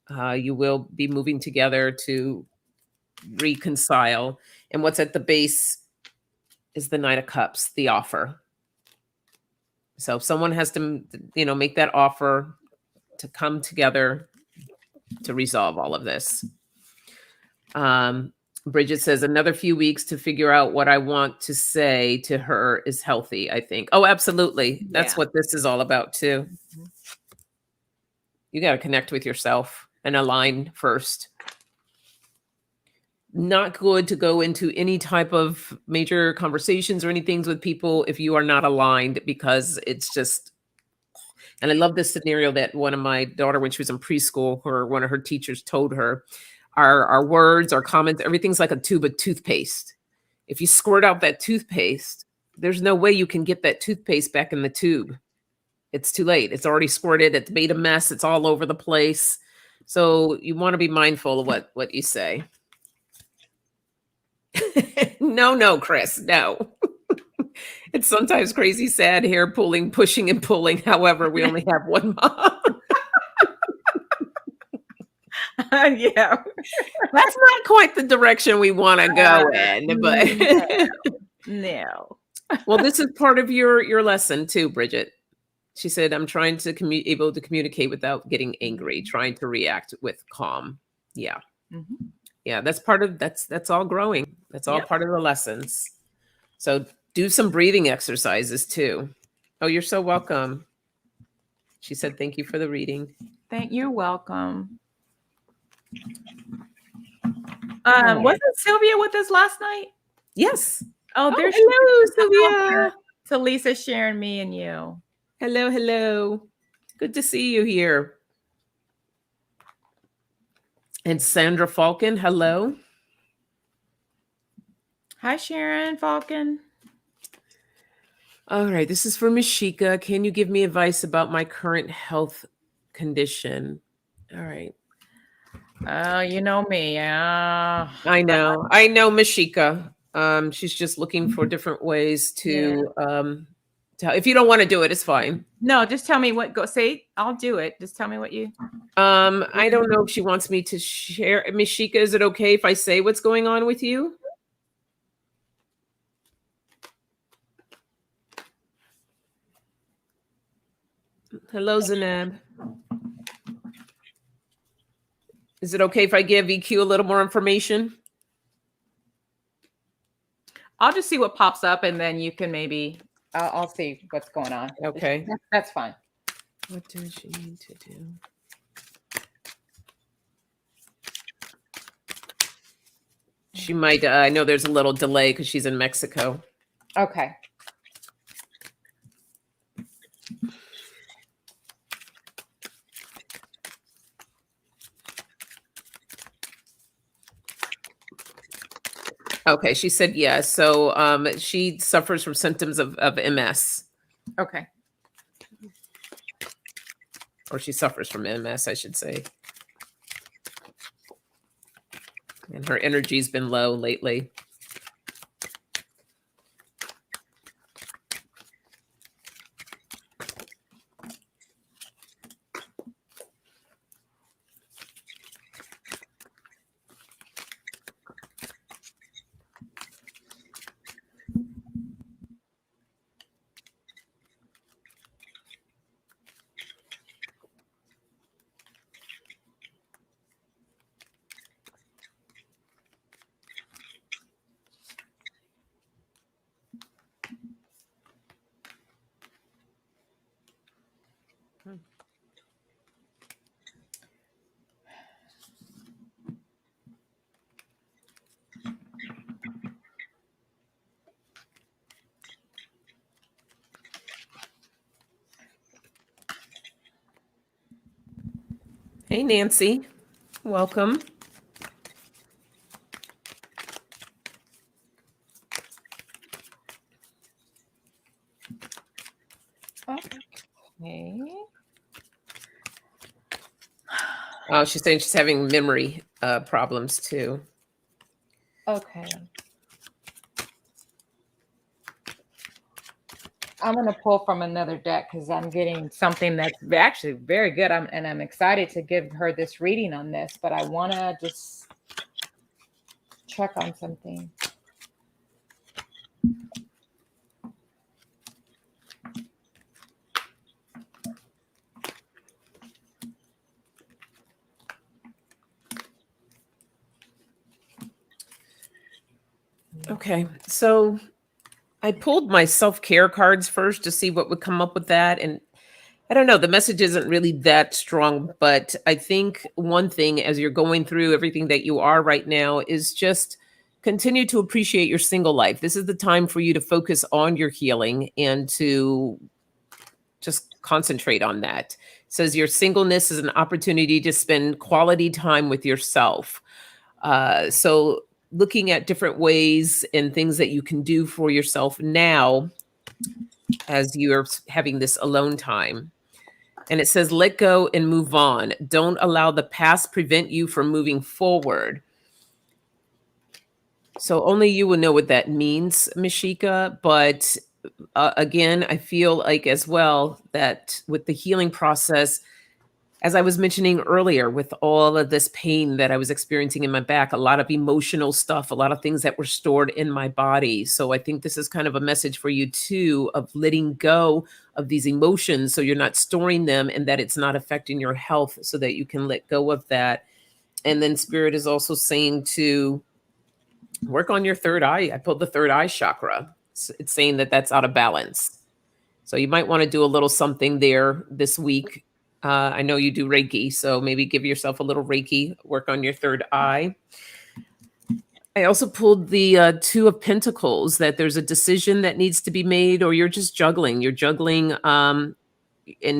You will be moving together to reconcile. And what's at the base is the Knight of Cups, the offer. So someone has to, make that offer to come together to resolve all of this. Bridget says, another few weeks to figure out what I want to say to her is healthy, I think. Oh, absolutely. That's what this is all about too. You got to connect with yourself and align first. Not good to go into any type of major conversations or anything with people if you are not aligned, because it's just, and I love this scenario that one of my daughter, when she was in preschool, one of her teachers told her, our words, our comments, everything's like a tube of toothpaste. If you squirt out that toothpaste, there's no way you can get that toothpaste back in the tube. It's too late. It's already squirted. It's made a mess. It's all over the place. So you want to be mindful of what you say. No, Chris, no. It's sometimes crazy, sad, hair pulling, pushing and pulling. However, we only have one mom. Yeah. That's not quite the direction we want to go in, but no. Well, this is part of your lesson too, Bridget. She said, I'm trying to able to communicate without getting angry, trying to react with calm. Yeah. Mm-hmm. Yeah, that's all growing. That's all part of the lessons. So do some breathing exercises too. Oh, you're so welcome. She said, thank you for the reading. You're welcome. Wasn't Sylvia with us last night? Yes. Oh, Oh, there's hello, Sylvia. to Lisa sharing me and you. Hello, hello. Good to see you here. And Sandra Falcon, hello. Hi, Sharon Falcon. All right, this is for Mishika. Can you give me advice about my current health condition? All right. Oh, you know me. I know, Mishika. She's just looking for different ways to if you don't want to do it, it's fine. No, just tell me what go say. I'll do it. Just tell me what you. I don't know if she wants me to share. Mishika, is it okay if I say what's going on with you? Hello, Zanab. Is it okay if I give EQ a little more information? I'll just see what pops up, and then you can maybe. I'll see what's going on. Okay. That's fine. What does she need to do? She might. I know there's a little delay because she's in Mexico. Okay. Okay, she said yes. So she suffers from symptoms of MS. Okay. Or she suffers from MS, I should say. And her energy's been low lately. Hey, Nancy. Welcome. Okay. Oh, she's saying she's having memory problems too. Okay. I'm going to pull from another deck because I'm getting something that's actually very good. I'm excited to give her this reading on this, but I want to just check on something. Okay, so I pulled my self-care cards first to see what would come up with that. And I don't know, the message isn't really that strong, but I think one thing as you're going through everything that you are right now is just continue to appreciate your single life. This is the time for you to focus on your healing and to just concentrate on that. It says your singleness is an opportunity to spend quality time with yourself. So looking at different ways and things that you can do for yourself now as you're having this alone time. And it says, let go and move on. Don't allow the past prevent you from moving forward. So only you will know what that means, Mishika. But again, I feel like as well that with the healing process, as I was mentioning earlier, with all of this pain that I was experiencing in my back, a lot of emotional stuff, a lot of things that were stored in my body. So I think this is kind of a message for you too, of letting go of these emotions so you're not storing them and that it's not affecting your health so that you can let go of that. And then Spirit is also saying to work on your third eye. I pulled the third eye chakra. It's saying that that's out of balance. So you might want to do a little something there this week. I know you do Reiki, so maybe give yourself a little Reiki, work on your third eye. I also pulled the Two of Pentacles, that there's a decision that needs to be made, or you're just juggling. You're juggling and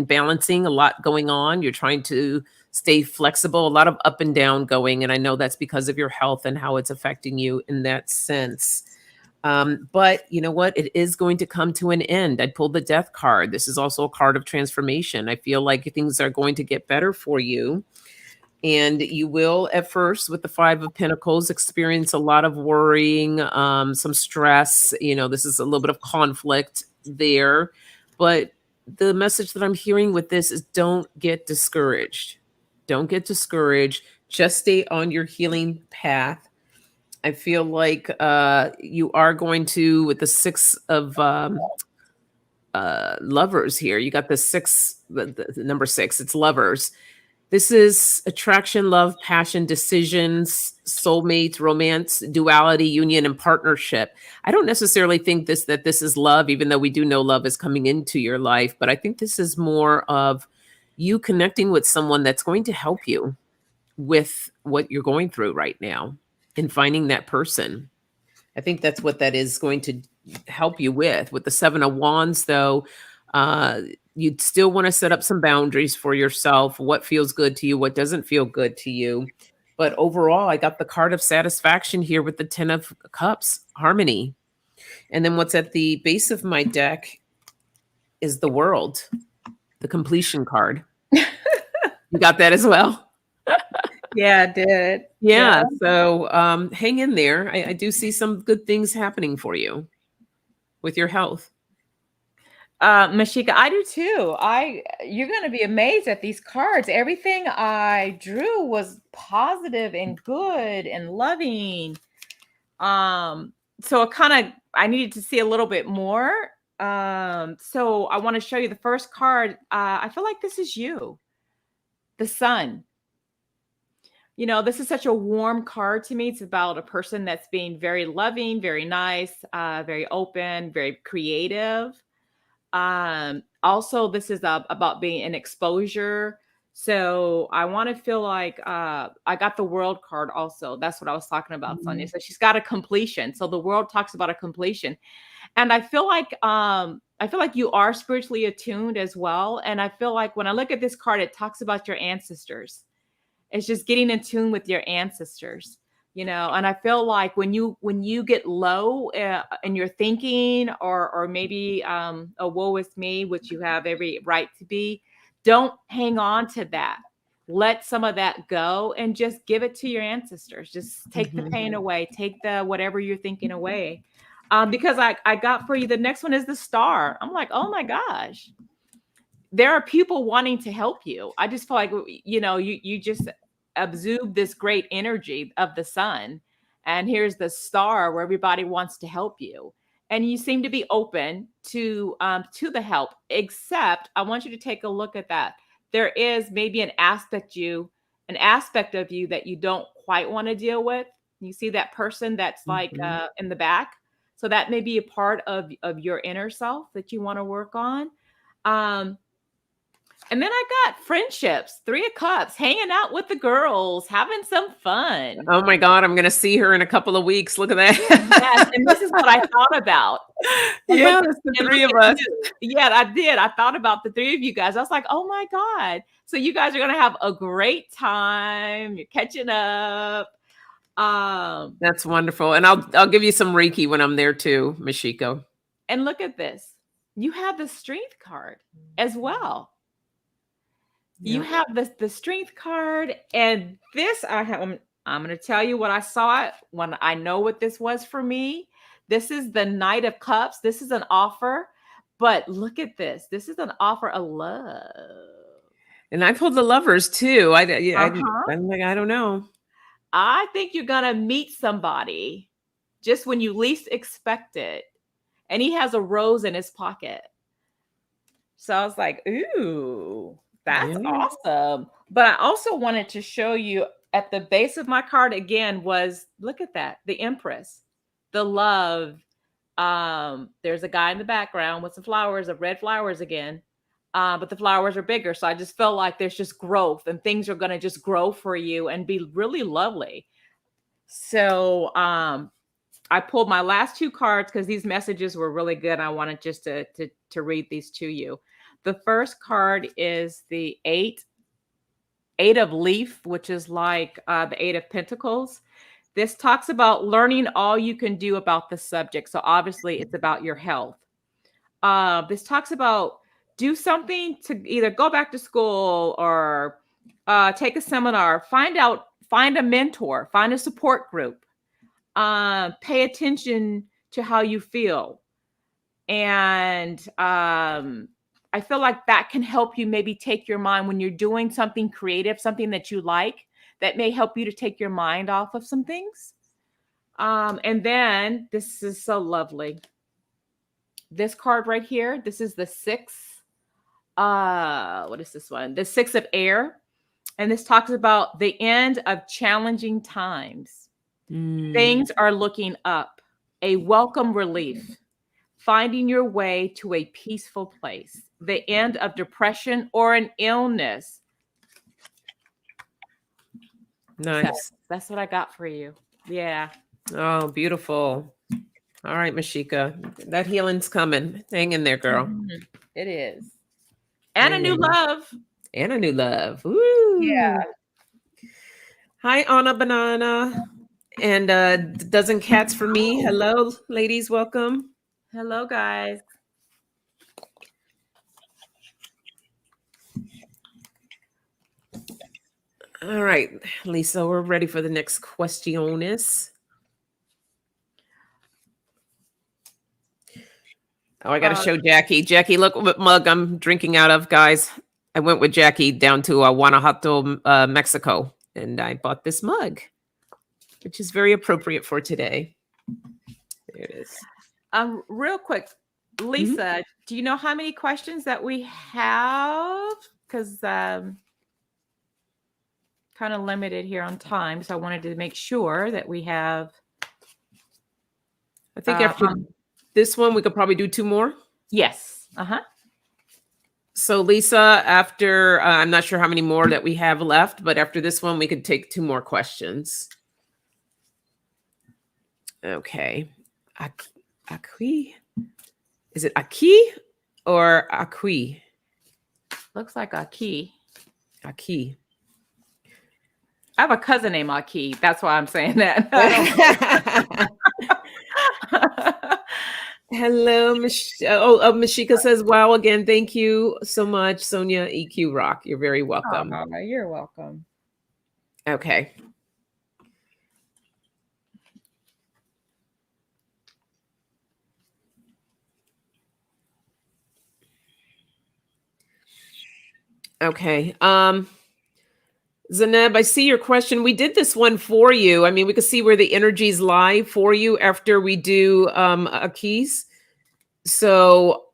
balancing, a lot going on. You're trying to stay flexible, a lot of up and down going. And I know that's because of your health and how it's affecting you in that sense. But you know what? It is going to come to an end. I pulled the Death card. This is also a card of transformation. I feel like things are going to get better for you. And you will, at first, with the Five of Pentacles, experience a lot of worrying, some stress. You know, this is a little bit of conflict there. But the message that I'm hearing with this is, don't get discouraged. Don't get discouraged. Just stay on your healing path. I feel like you are going to, with the Six of Lovers here, you got the six, the number six, it's lovers. This is attraction, love, passion, decisions, soulmates, romance, duality, union, and partnership. I don't necessarily think that this is love, even though we do know love is coming into your life. But I think this is more of you connecting with someone that's going to help you with what you're going through right now and finding that person. I think that's what that is going to help you with. With the Seven of Wands, though, you'd still want to set up some boundaries for yourself. What feels good to you, what doesn't feel good to you. But overall, I got the card of satisfaction here with the Ten of Cups, harmony. And then what's at the base of my deck is the World, the completion card. You got that as well? Yeah, I did. Yeah. So hang in there. I do see some good things happening for you with your health. Mashika, I do too. You're going to be amazed at these cards. Everything I drew was positive and good and loving. So I needed to see a little bit more. So I want to show you the first card. I feel like this is you, the Sun. You know, this is such a warm card to me. It's about a person that's being very loving, very nice, very open, very creative. Also, this is about being an exposure. So I want to feel like I got the World card also. That's what I was talking about, Sonia. So she's got a completion. So the World talks about a completion. And I feel like you are spiritually attuned as well. And I feel like when I look at this card, it talks about your ancestors. It's just getting in tune with your ancestors, you know. And I feel like when you get low in your thinking, or maybe a woe is me, which you have every right to be, don't hang on to that. Let some of that go and just give it to your ancestors. Just take the pain away, take the whatever you're thinking away. Because I got for you, the next one is the Star. I'm like, oh my gosh, there are people wanting to help you. I just feel like, you know, you just exude this great energy of the Sun, and here's the Star where everybody wants to help you, and you seem to be open to the help. Except I want you to take a look at that. There is maybe an aspect of you that you don't quite want to deal with. You see that person that's like in the back. So that may be a part of your inner self that you want to work on. And then I got friendships, Three of Cups, hanging out with the girls, having some fun. Oh my God, I'm going to see her in a couple of weeks. Look at that. Yes, and this is what I thought about. Yeah, it's the three of us. Yeah, I did. I thought about the three of you guys. I was like, oh my God. So you guys are going to have a great time. You're catching up. That's wonderful. And I'll give you some Reiki when I'm there too, Mashiko. And look at this. You have the Strength card as well. You have the Strength card, and this I'm going to tell you what I saw it when I know what this was for me. This is the Knight of Cups. This is an offer, but look at this. This is an offer of love. And I pulled the Lovers too. I'm like, I don't know. I think you're going to meet somebody just when you least expect it. And he has a rose in his pocket. So I was like, ooh. That's awesome. But I also wanted to show you at the base of my card again was, look at that, the Empress, the love. There's a guy in the background with some flowers, of red flowers again. But the flowers are bigger. So I just felt like there's just growth, and things are going to just grow for you and be really lovely. So I pulled my last two cards because these messages were really good. I wanted just to read these to you. The first card is the eight of leaf, which is like the Eight of Pentacles. This talks about learning all you can do about the subject. So obviously it's about your health. This talks about do something to either go back to school or take a seminar, find a mentor, find a support group, pay attention to how you feel. And I feel like that can help you maybe take your mind when you're doing something creative, something that you like, that may help you to take your mind off of some things. And then this is so lovely. This card right here, this is the six. What is this one? The Six of Air. And this talks about the end of challenging times. Things are looking up, a welcome relief, finding your way to a peaceful place, the end of depression or an illness. Nice. So that's what I got for you. Yeah. Oh, beautiful. All right, Mashika, that healing's coming. Hang in there, girl. It is. And a new love. And a new love. Woo. Yeah. Hi, Anna Banana. And Dozen Cats for me. Hello, ladies. Welcome. Hello, guys. All right, Lisa, we're ready for the next questiones. Oh, I got to show Jackie. Jackie, look what mug I'm drinking out of, guys. I went with Jackie down to Guanajuato, Mexico, and I bought this mug, which is very appropriate for today. There it is. Real quick, Lisa, do you know how many questions that we have? Because kind of limited here on time, so I wanted to make sure that we have. I think after this one, we could probably do two more. Yes. So Lisa, after I'm not sure how many more that we have left, but after this one, we could take two more questions. Okay. Aki. Is it Aki or Aki? Looks like Aki. Aki. I have a cousin named Aki. That's why I'm saying that. Hello, Mashika says, wow, again, thank you so much, Sonia EQ Rock. You're very welcome. Oh, you're welcome. Okay. Okay. Zaneb, I see your question. We did this one for you. I mean, we could see where the energies lie for you after we do keys. So,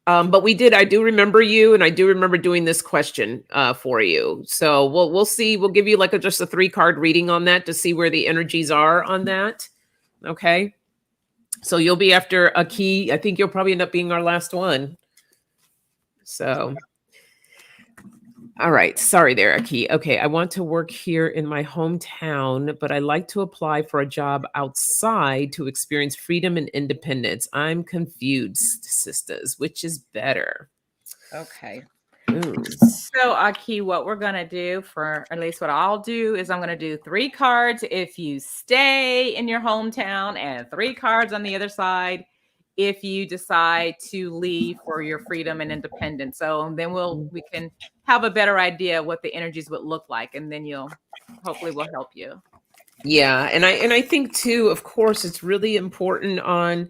but I do remember you, and I do remember doing this question for you. So we'll see. We'll give you like just a 3-card reading on that to see where the energies are on that. Okay. So you'll be after a key. I think you'll probably end up being our last one. So, all right. Sorry there, Aki. Okay. I want to work here in my hometown, but I like to apply for a job outside to experience freedom and independence. I'm confused, sisters. Which is better? Okay. Ooh. So, Aki, what we're going to do, for at least what I'll do, is I'm going to do 3 cards if you stay in your hometown and 3 cards on the other side if you decide to leave for your freedom and independence. So then we can have a better idea what the energies would look like, and then hopefully will help you. Yeah, and I think too, of course, it's really important on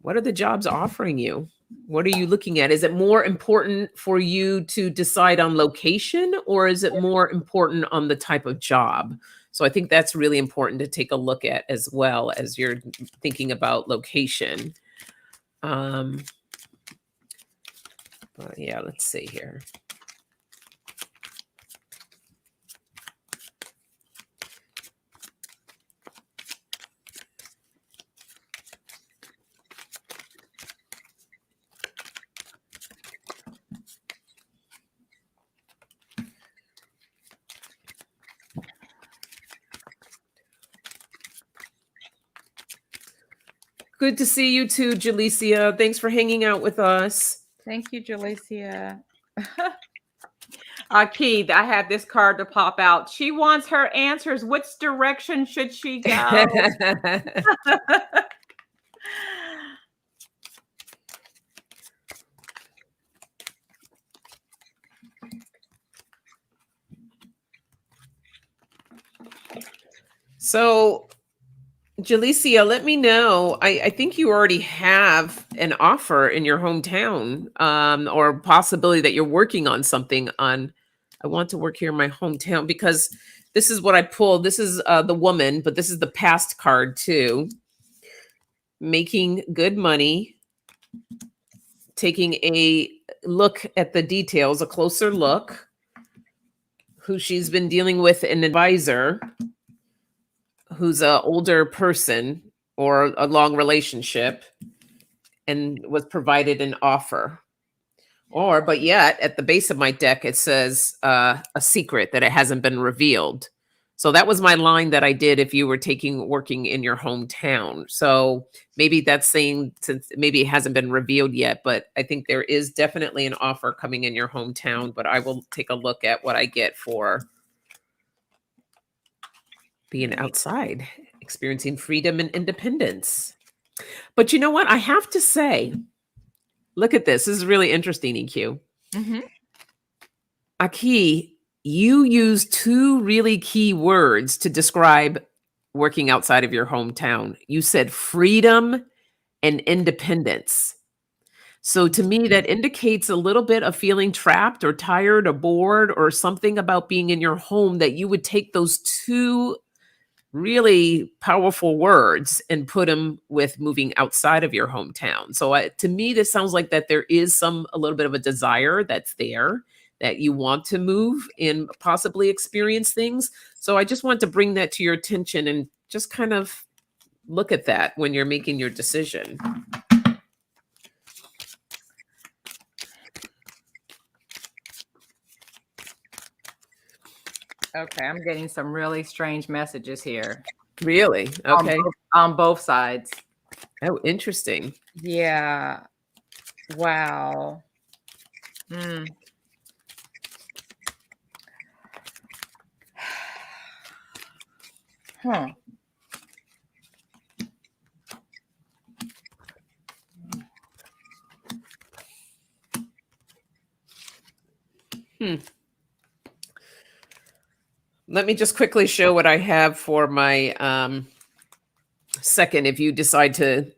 what are the jobs offering you? What are you looking at? Is it more important for you to decide on location, or is it more important on the type of job? So I think that's really important to take a look at as well as you're thinking about location. But yeah, let's see here. Good to see you too, Jalicia. Thanks for hanging out with us. Thank you, Jalicia. Keith, I had this card to pop out. She wants her answers. Which direction should she go? So, Jalicia, let me know. I think you already have an offer in your hometown, or possibility that you're working on something on. I want to work here in my hometown because this is what I pulled. This is the woman, but this is the past card too. Making good money, taking a look at the details, a closer look, who she's been dealing with, an advisor who's an older person or a long relationship, and was provided an offer. Or, but yet at the base of my deck, it says a secret that it hasn't been revealed. So that was my line that I did if you were working in your hometown. So maybe that's saying, since maybe it hasn't been revealed yet, but I think there is definitely an offer coming in your hometown, but I will take a look at what I get for being outside, experiencing freedom and independence. But you know what? I have to say, look at this. This is really interesting, EQ. Mm-hmm. Aki, you use two really key words to describe working outside of your hometown. You said freedom and independence. So to me, that indicates a little bit of feeling trapped or tired or bored or something about being in your home, that you would take those two really powerful words and put them with moving outside of your hometown. So to me, this sounds like that there is a little bit of a desire that's there, that you want to move and possibly experience things. So I just want to bring that to your attention and just kind of look at that when you're making your decision. Okay, I'm getting some really strange messages here. Really? Okay. On both sides. Oh, interesting. Yeah. Wow. Hmm. Huh. Let me just quickly show what I have for my second, if you decide to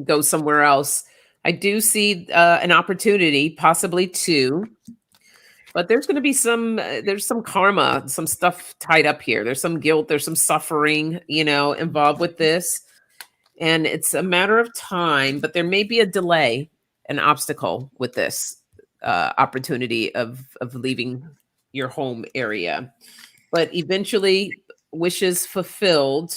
go somewhere else. I do see an opportunity, possibly two, but there's going to be there's some karma, some stuff tied up here. There's some guilt, there's some suffering, involved with this. And it's a matter of time, but there may be a delay, an obstacle with this opportunity of leaving your home area. But eventually, wishes fulfilled.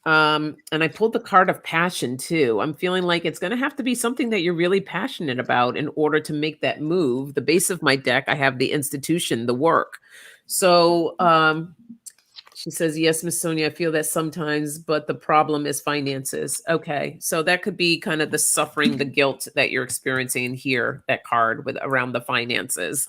And I pulled the card of passion too. I'm feeling like it's going to have to be something that you're really passionate about in order to make that move. The base of my deck, I have the institution, the work. So she says, yes, Miss Sonia, I feel that sometimes, but the problem is finances. Okay. So that could be kind of the suffering, the guilt that you're experiencing here, that card with around the finances.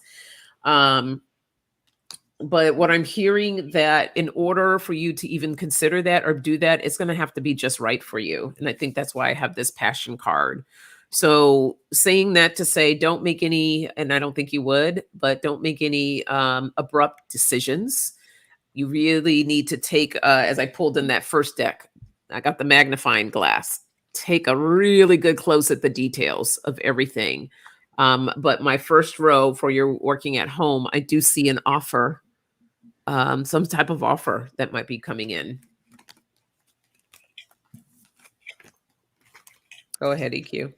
But what I'm hearing, that in order for you to even consider that or do that, it's going to have to be just right for you. And I think that's why I have this passion card. So saying that to say, don't make any, and I don't think you would, but don't make any abrupt decisions. You really need to take, as I pulled in that first deck, I got the magnifying glass, take a really good close at the details of everything. But my first row for your working at home, I do see an offer, some type of offer that might be coming in. Go ahead, EQ.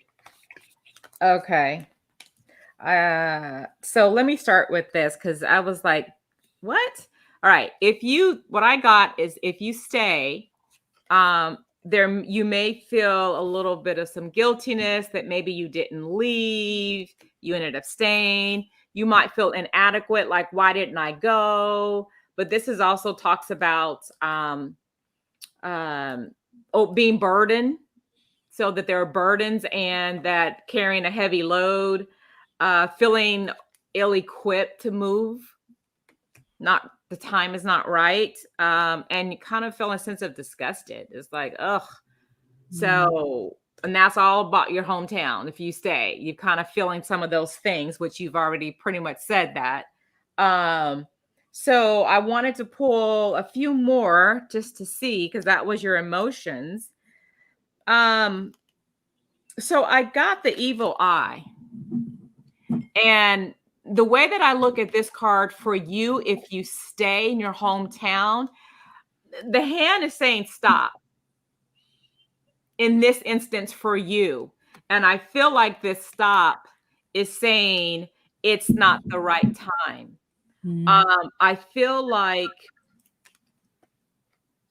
Okay. So let me start with this, because I was like, what? All right. What I got is, if you stay, there, you may feel a little bit of some guiltiness that maybe you didn't leave, you ended up staying. You might feel inadequate, like, why didn't I go? But this also talks about being burdened so that there are burdens and that carrying a heavy load, feeling ill-equipped to move, not the time is not right, and you kind of feel a sense of disgusted. It's like, ugh. So, and that's all about your hometown. If you stay, you're kind of feeling some of those things, which you've already pretty much said that. So I wanted to pull a few more just to see, because that was your emotions. So I got the evil eye. And the way that I look at this card for you, if you stay in your hometown, the hand is saying stop in this instance for you. And I feel like this stop is saying it's not the right time. I feel like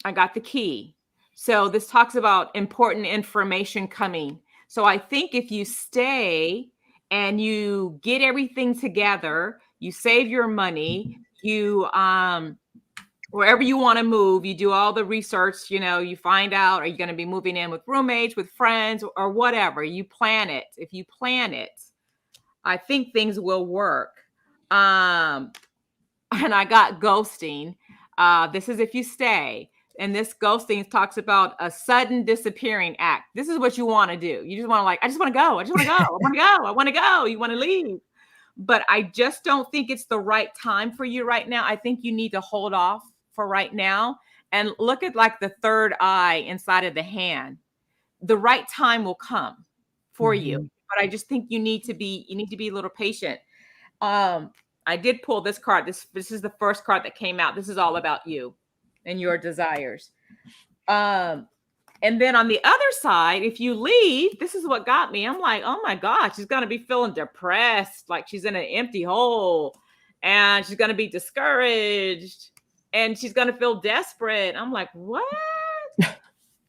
I got the key. So this talks about important information coming. So I think if you stay and you get everything together, you save your money, you wherever you want to move, you do all the research, you find out, are you going to be moving in with roommates, with friends, or whatever? You plan it. If you plan it, I think things will work. And I got ghosting. This is if you stay. And this ghosting talks about a sudden disappearing act. This is what you want to do. You just want to I just want to go. I just want to go. I want to go. I want to go. You want to leave. But I just don't think it's the right time for you right now. I think you need to hold off for right now and look at like the third eye inside of the hand. The right time will come for you. But I just think you need to be a little patient. I did pull this card. This is the first card that came out. This is all about you and your desires. And then on the other side, if you leave, this is what got me. I'm like, oh my God, she's going to be feeling depressed. Like she's in an empty hole and she's going to be discouraged and she's going to feel desperate. I'm like, what?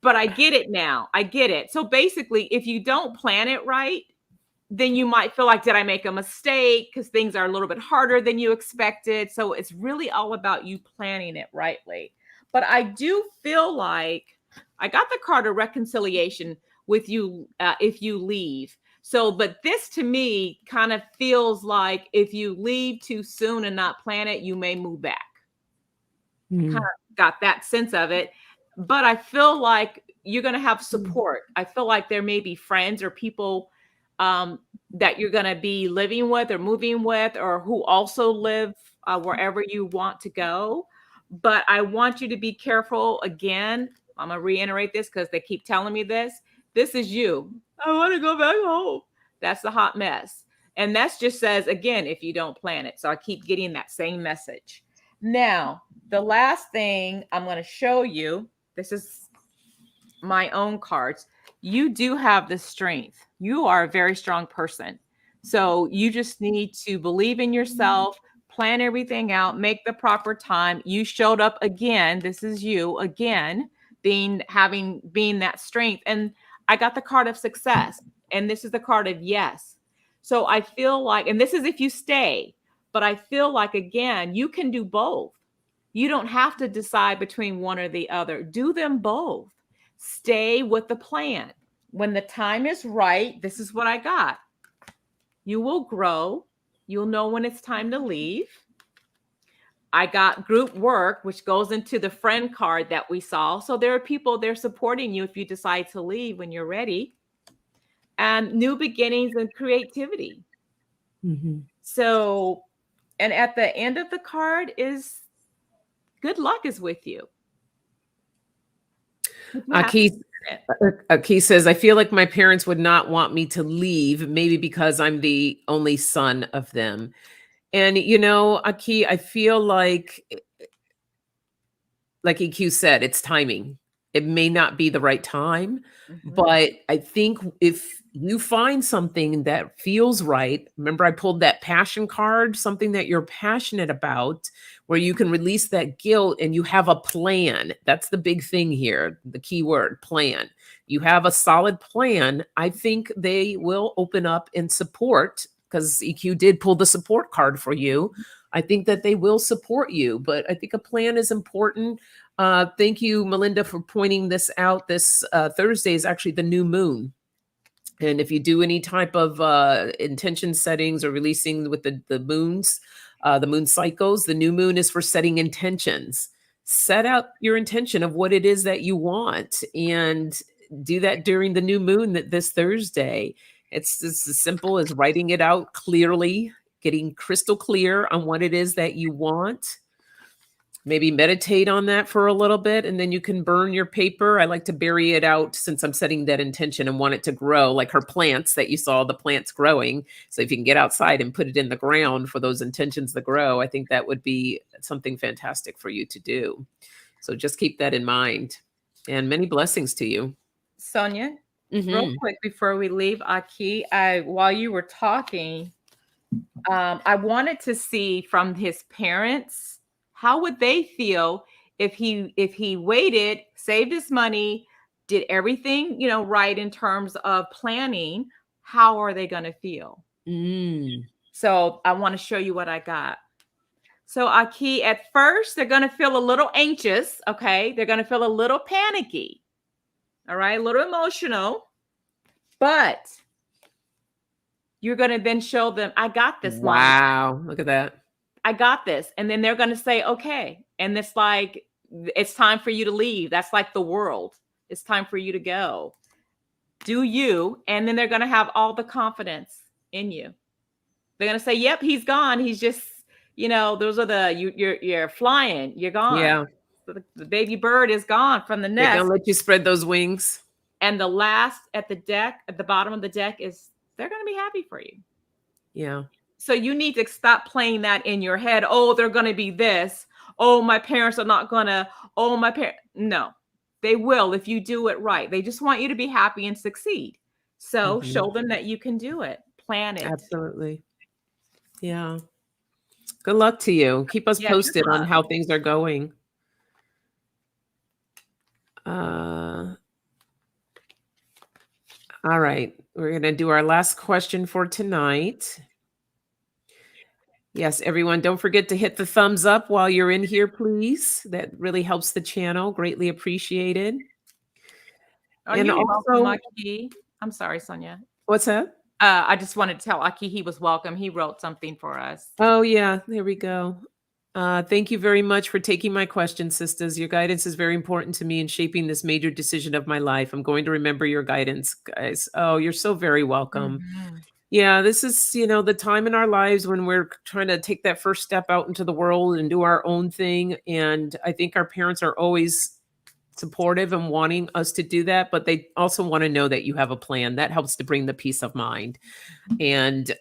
But I get it now. I get it. So basically, if you don't plan it right, then you might feel like, did I make a mistake? Because things are a little bit harder than you expected. So it's really all about you planning it rightly. But I do feel like I got the card of reconciliation with you if you leave. So, but this to me kind of feels like if you leave too soon and not plan it, you may move back. Kind of got that sense of it. But I feel like you're going to have support. I feel like there may be friends or people that you're going to be living with or moving with, or who also live wherever you want to go. But I want you to be careful. Again, I'm going to reiterate this because they keep telling me this. This is you. I want to go back home. That's the hot mess. And that just says, again, if you don't plan it. So I keep getting that same message. Now, the last thing I'm going to show you, this is my own cards. You do have the strength. You are a very strong person. So you just need to believe in yourself, plan everything out, make the proper time. You showed up again. This is you again, being that strength. And I got the card of success. And this is the card of yes. So I feel like, and this is if you stay, but I feel like, again, you can do both. You don't have to decide between one or the other. Do them both. Stay with the plan. When the time is right, this is what I got. You will grow. You'll know when it's time to leave. I got group work, which goes into the friend card that we saw. So there are people there supporting you if you decide to leave when you're ready. And new beginnings and creativity. So, and at the end of the card is good luck is with you. Aki says, I feel like my parents would not want me to leave, maybe because I'm the only son of them. And, Aki, I feel like EQ said, it's timing. It may not be the right time, but I think if you find something that feels right, remember I pulled that passion card, something that you're passionate about, where you can release that guilt and you have a plan. That's the big thing here, the key word, plan. You have a solid plan. I think they will open up and support, because EQ did pull the support card for you. I think that they will support you, but I think a plan is important. Thank you, Melinda, for pointing this out. This Thursday is actually the new moon. And if you do any type of intention settings or releasing with the moons, the moon cycles, the new moon is for setting intentions. Set out your intention of what it is that you want and do that during the new moon this Thursday. It's as simple as writing it out clearly, getting crystal clear on what it is that you want. Maybe meditate on that for a little bit, and then you can burn your paper. I like to bury it out since I'm setting that intention and want it to grow, like her plants that you saw, the plants growing. So if you can get outside and put it in the ground for those intentions to grow, I think that would be something fantastic for you to do. So just keep that in mind. And many blessings to you. Sonia, real Mhm. quick before we leave, Aki, while you were talking, I wanted to see from his parents, how would they feel if he waited, saved his money, did everything, right in terms of planning? How are they going to feel? Mm. So I want to show you what I got. So Aki, at first, they're going to feel a little anxious. Okay. They're going to feel a little panicky. All right. A little emotional, but you're going to then show them, I got this, Mom. Wow. Look at that. I got this. And then they're going to say, okay. And it's like, it's time for you to leave. That's like the world. It's time for you to go. Do you? And then they're going to have all the confidence in you. They're going to say, yep, he's gone. He's just, those are you're flying. You're gone. Yeah. The baby bird is gone from the They're nest. going to let you spread those wings. And the last at the bottom of the deck is, they're going to be happy for you. Yeah. So you need to stop playing that in your head. Oh, they're going to be this. Oh, my parents are not going to. Oh, my parents. No, they will if you do it right. They just want you to be happy and succeed. So show them that you can do it. Plan it. Absolutely. Yeah. Good luck to you. Keep us posted on how things are going. All right. We're going to do our last question for tonight. Yes, everyone, don't forget to hit the thumbs up while you're in here, please. That really helps the channel. Greatly appreciated. And also, Aki. I'm sorry, Sonia. What's that? I just wanted to tell Aki he was welcome. He wrote something for us. Oh, yeah. There we go. Thank you very much for taking my question, sisters. Your guidance is very important to me in shaping this major decision of my life. I'm going to remember your guidance, guys. Oh, you're so very welcome. Mm-hmm. Yeah, this is, the time in our lives when we're trying to take that first step out into the world and do our own thing. And I think our parents are always supportive and wanting us to do that, but they also want to know that you have a plan. That helps to bring the peace of mind. And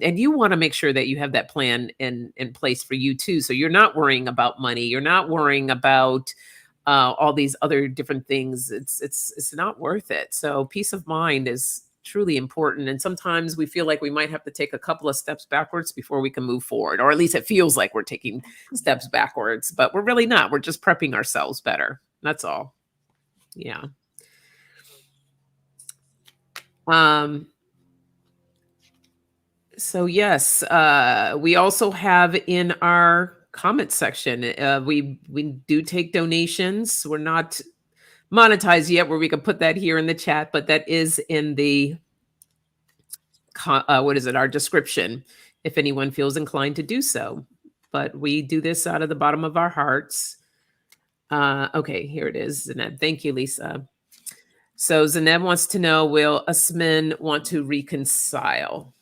you want to make sure that you have that plan in place for you too. So you're not worrying about money. You're not worrying about all these other different things. It's not worth it. So peace of mind is truly important. And sometimes we feel like we might have to take a couple of steps backwards before we can move forward, or at least it feels like we're taking steps backwards, but we're really not. We're just prepping ourselves better. That's all. Yeah. So yes, we also have in our comment section, we do take donations. We're not monetized yet where we can put that here in the chat, but that is in the our description if anyone feels inclined to do so. But we do this out of the bottom of our hearts. Okay, here it is, Zeneb. Thank you, Lisa. So Zeneb wants to know, will Usman want to reconcile?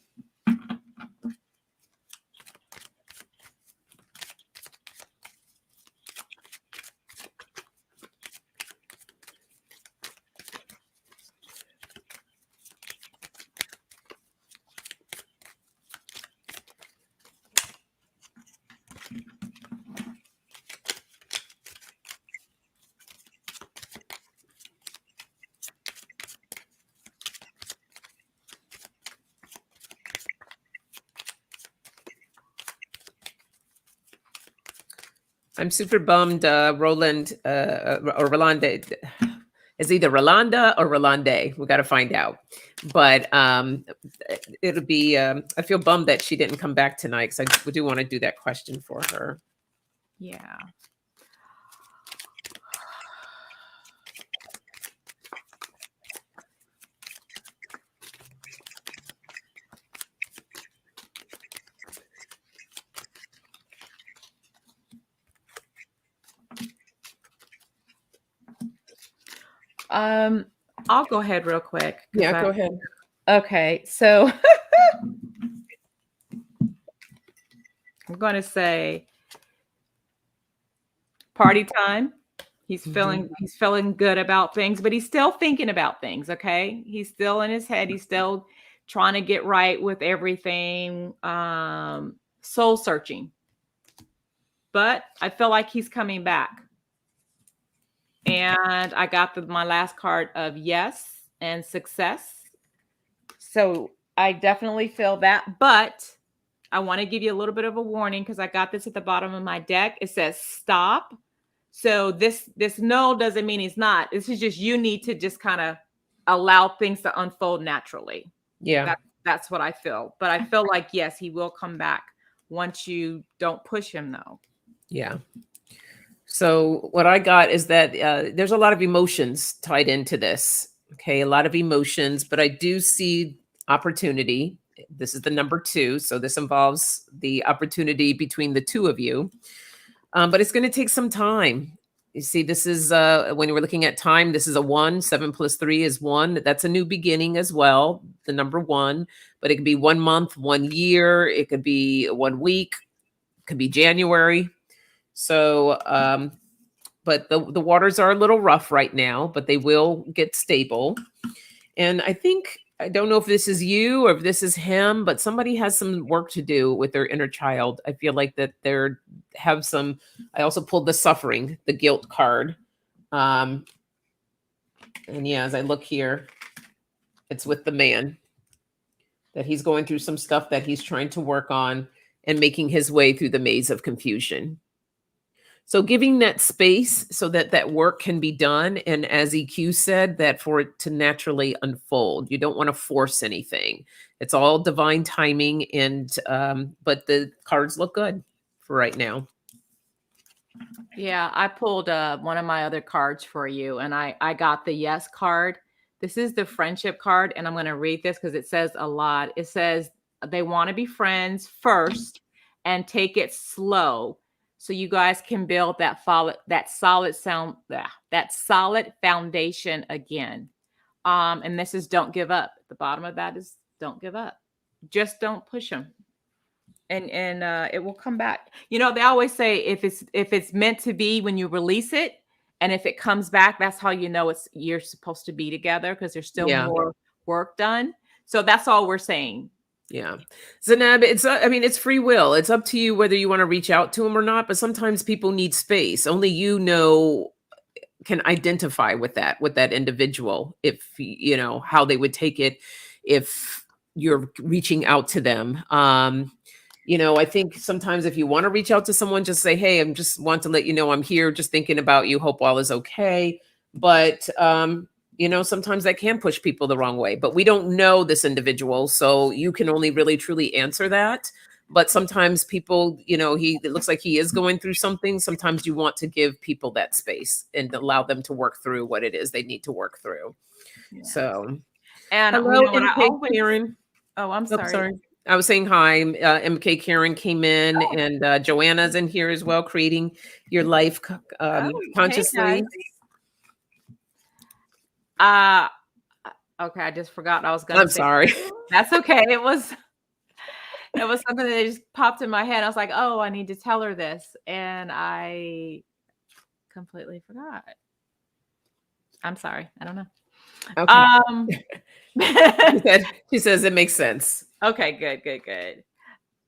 I'm super bummed. Roland or Rolanda. It's either Rolanda or Rolande. We got to find out. But it'll be. I feel bummed that she didn't come back tonight because I do want to do that question for her. Yeah. I'll go ahead real quick. Yeah, go ahead. Okay, so I'm going to say party time. He's feeling good about things, but he's still thinking about things, okay? He's still in his head. He's still trying to get right with everything. Soul searching. But I feel like he's coming back. And I got my last card of yes and success. So I definitely feel that, but I want to give you a little bit of a warning because I got this at the bottom of my deck. It says stop. So this no doesn't mean he's not. This is just you need to just kind of allow things to unfold naturally. Yeah. That's what I feel. But I feel like, yes, he will come back once you don't push him, though. Yeah. So what I got is that there's a lot of emotions tied into this. Okay, a lot of emotions, but I do see opportunity. This is the number 2, so this involves the opportunity between the two of you. But it's going to take some time. You see, this is when we're looking at time, this is a 1. 7 plus 3 is 1. That's a new beginning as well, the number 1. But it could be 1 month, 1 year. It could be 1 week. It could be January. So, but the waters are a little rough right now, but they will get stable. And I don't know if this is you or if this is him, but somebody has some work to do with their inner child. I feel like that I also pulled the suffering, the guilt card. And yeah, as I look here, it's with the man that he's going through some stuff that he's trying to work on and making his way through the maze of confusion. So giving that space so that that work can be done. And as EQ said, that for it to naturally unfold, you don't want to force anything. It's all divine timing. And, but the cards look good for right now. Yeah, I pulled one of my other cards for you, and I got the yes card. This is the friendship card, and I'm going to read this because it says a lot. It says they want to be friends first and take it slow so you guys can build that solid foundation again. And this is don't give up. The bottom of that is don't give up. Just don't push them. And it will come back. You know, they always say if it's meant to be when you release it, and if it comes back, that's how you know you're supposed to be together because there's still more work done. So that's all we're saying. Yeah. Zainab, it's free will. It's up to you whether you want to reach out to him or not, but sometimes people need space. Only can identify with that individual, if you know how they would take it if you're reaching out to them. I think sometimes if you want to reach out to someone, just say, hey, I just want to let you know I'm here, just thinking about you, hope all is okay. But sometimes that can push people the wrong way, but we don't know this individual. So you can only really truly answer that. But sometimes people, it looks like he is going through something. Sometimes you want to give people that space and allow them to work through what it is they need to work through. Yes. So, and hello, MK Karen. Oh, I'm sorry. Sorry. I was saying hi. MK Karen came in, and Joanna's in here as well, creating your life consciously. Okay, I just forgot I was going to say. I'm sorry. That's okay. It was something that just popped in my head. I was like, oh, I need to tell her this. And I completely forgot. I'm sorry. I don't know. Okay. She says it makes sense. Okay, good.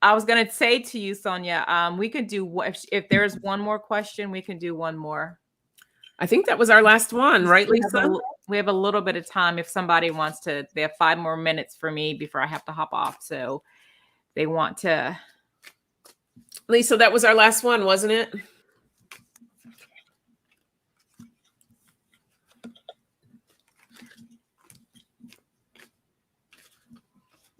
I was going to say to you, Sonia, we could do, if there's one more question, we can do one more. I think that was our last one, right, Lisa? We have a little bit of time if somebody wants to. They have 5 more minutes for me before I have to hop off. So they want to. Lisa, that was our last one, wasn't it?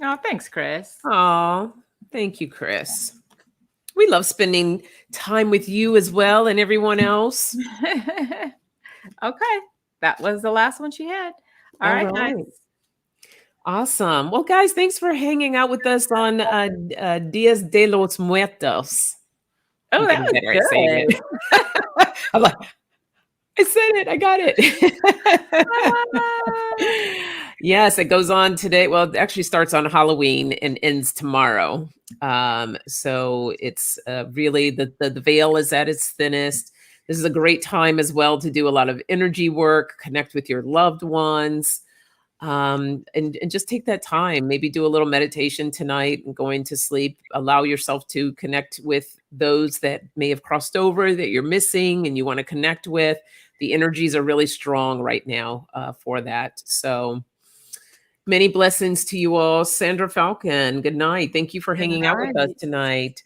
Oh, thanks, Chris. Oh, thank you, Chris. We love spending time with you as well and everyone else. Okay. That was the last one she had. All right, guys. Awesome. Well, guys, thanks for hanging out with us on Dias De Los Muertos. Oh, that was good. I'm like, I said it. I got Ah, it. Yes, it goes on today. Well, it actually starts on Halloween and ends tomorrow. So it's really the veil is at its thinnest. This is a great time as well to do a lot of energy work, connect with your loved ones, and just take that time. Maybe do a little meditation tonight and going to sleep. Allow yourself to connect with those that may have crossed over that you're missing and you want to connect with. The energies are really strong right now for that. So many blessings to you all. Sandra Falcon, good night. Thank you for good hanging out with us night. tonight.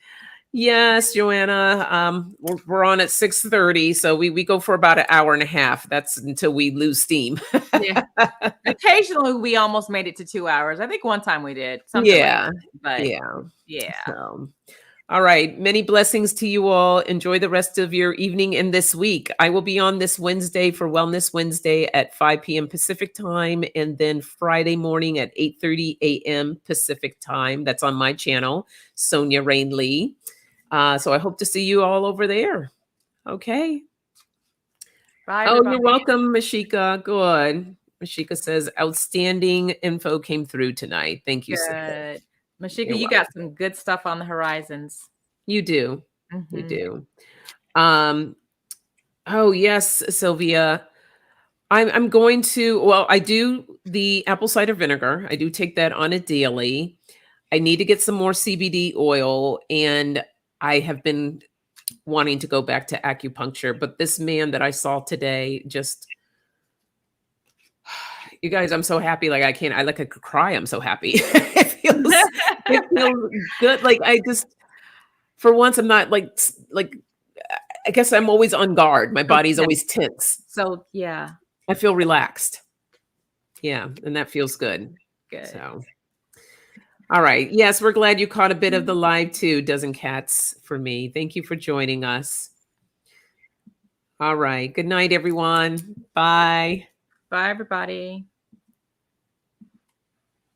Yes, Joanna. We're on at 6:30, so we go for about an hour and a half. That's until we lose steam. Yeah. Occasionally, we almost made it to 2 hours. I think one time we did something like Yeah, that, but yeah. yeah. So, all right. Many blessings to you all. Enjoy the rest of your evening and this week. I will be on this Wednesday for Wellness Wednesday at 5 p.m. Pacific time, and then Friday morning at 8:30 a.m. Pacific time. That's on my channel, Sonia Rain Lee. So I hope to see you all over there. Okay. Bye, Oh, you're everybody. welcome, Mashika. Good. Mashika says outstanding info came through tonight. Thank you, sis. Good. Mashika, You're you welcome. got some good stuff on the horizons. You do. You Mhm. do. Um, oh yes, Sylvia. I'm going to, well, I do the apple cider vinegar. I do take that on a daily. I need to get some more CBD oil, and I have been wanting to go back to acupuncture, but this man that I saw today just, you guys, I'm so happy. Like I could cry. I'm so happy. It feels good. Like I just, for once, I'm not like, I guess I'm always on guard. My So body's tense. always tense. So yeah, I feel relaxed. Yeah. And that feels good. good. So, all right. Yes. We're glad you caught a bit of the live too, Dozen Cats, for me. Thank you for joining us. All right. Good night, everyone. Bye. Bye, everybody.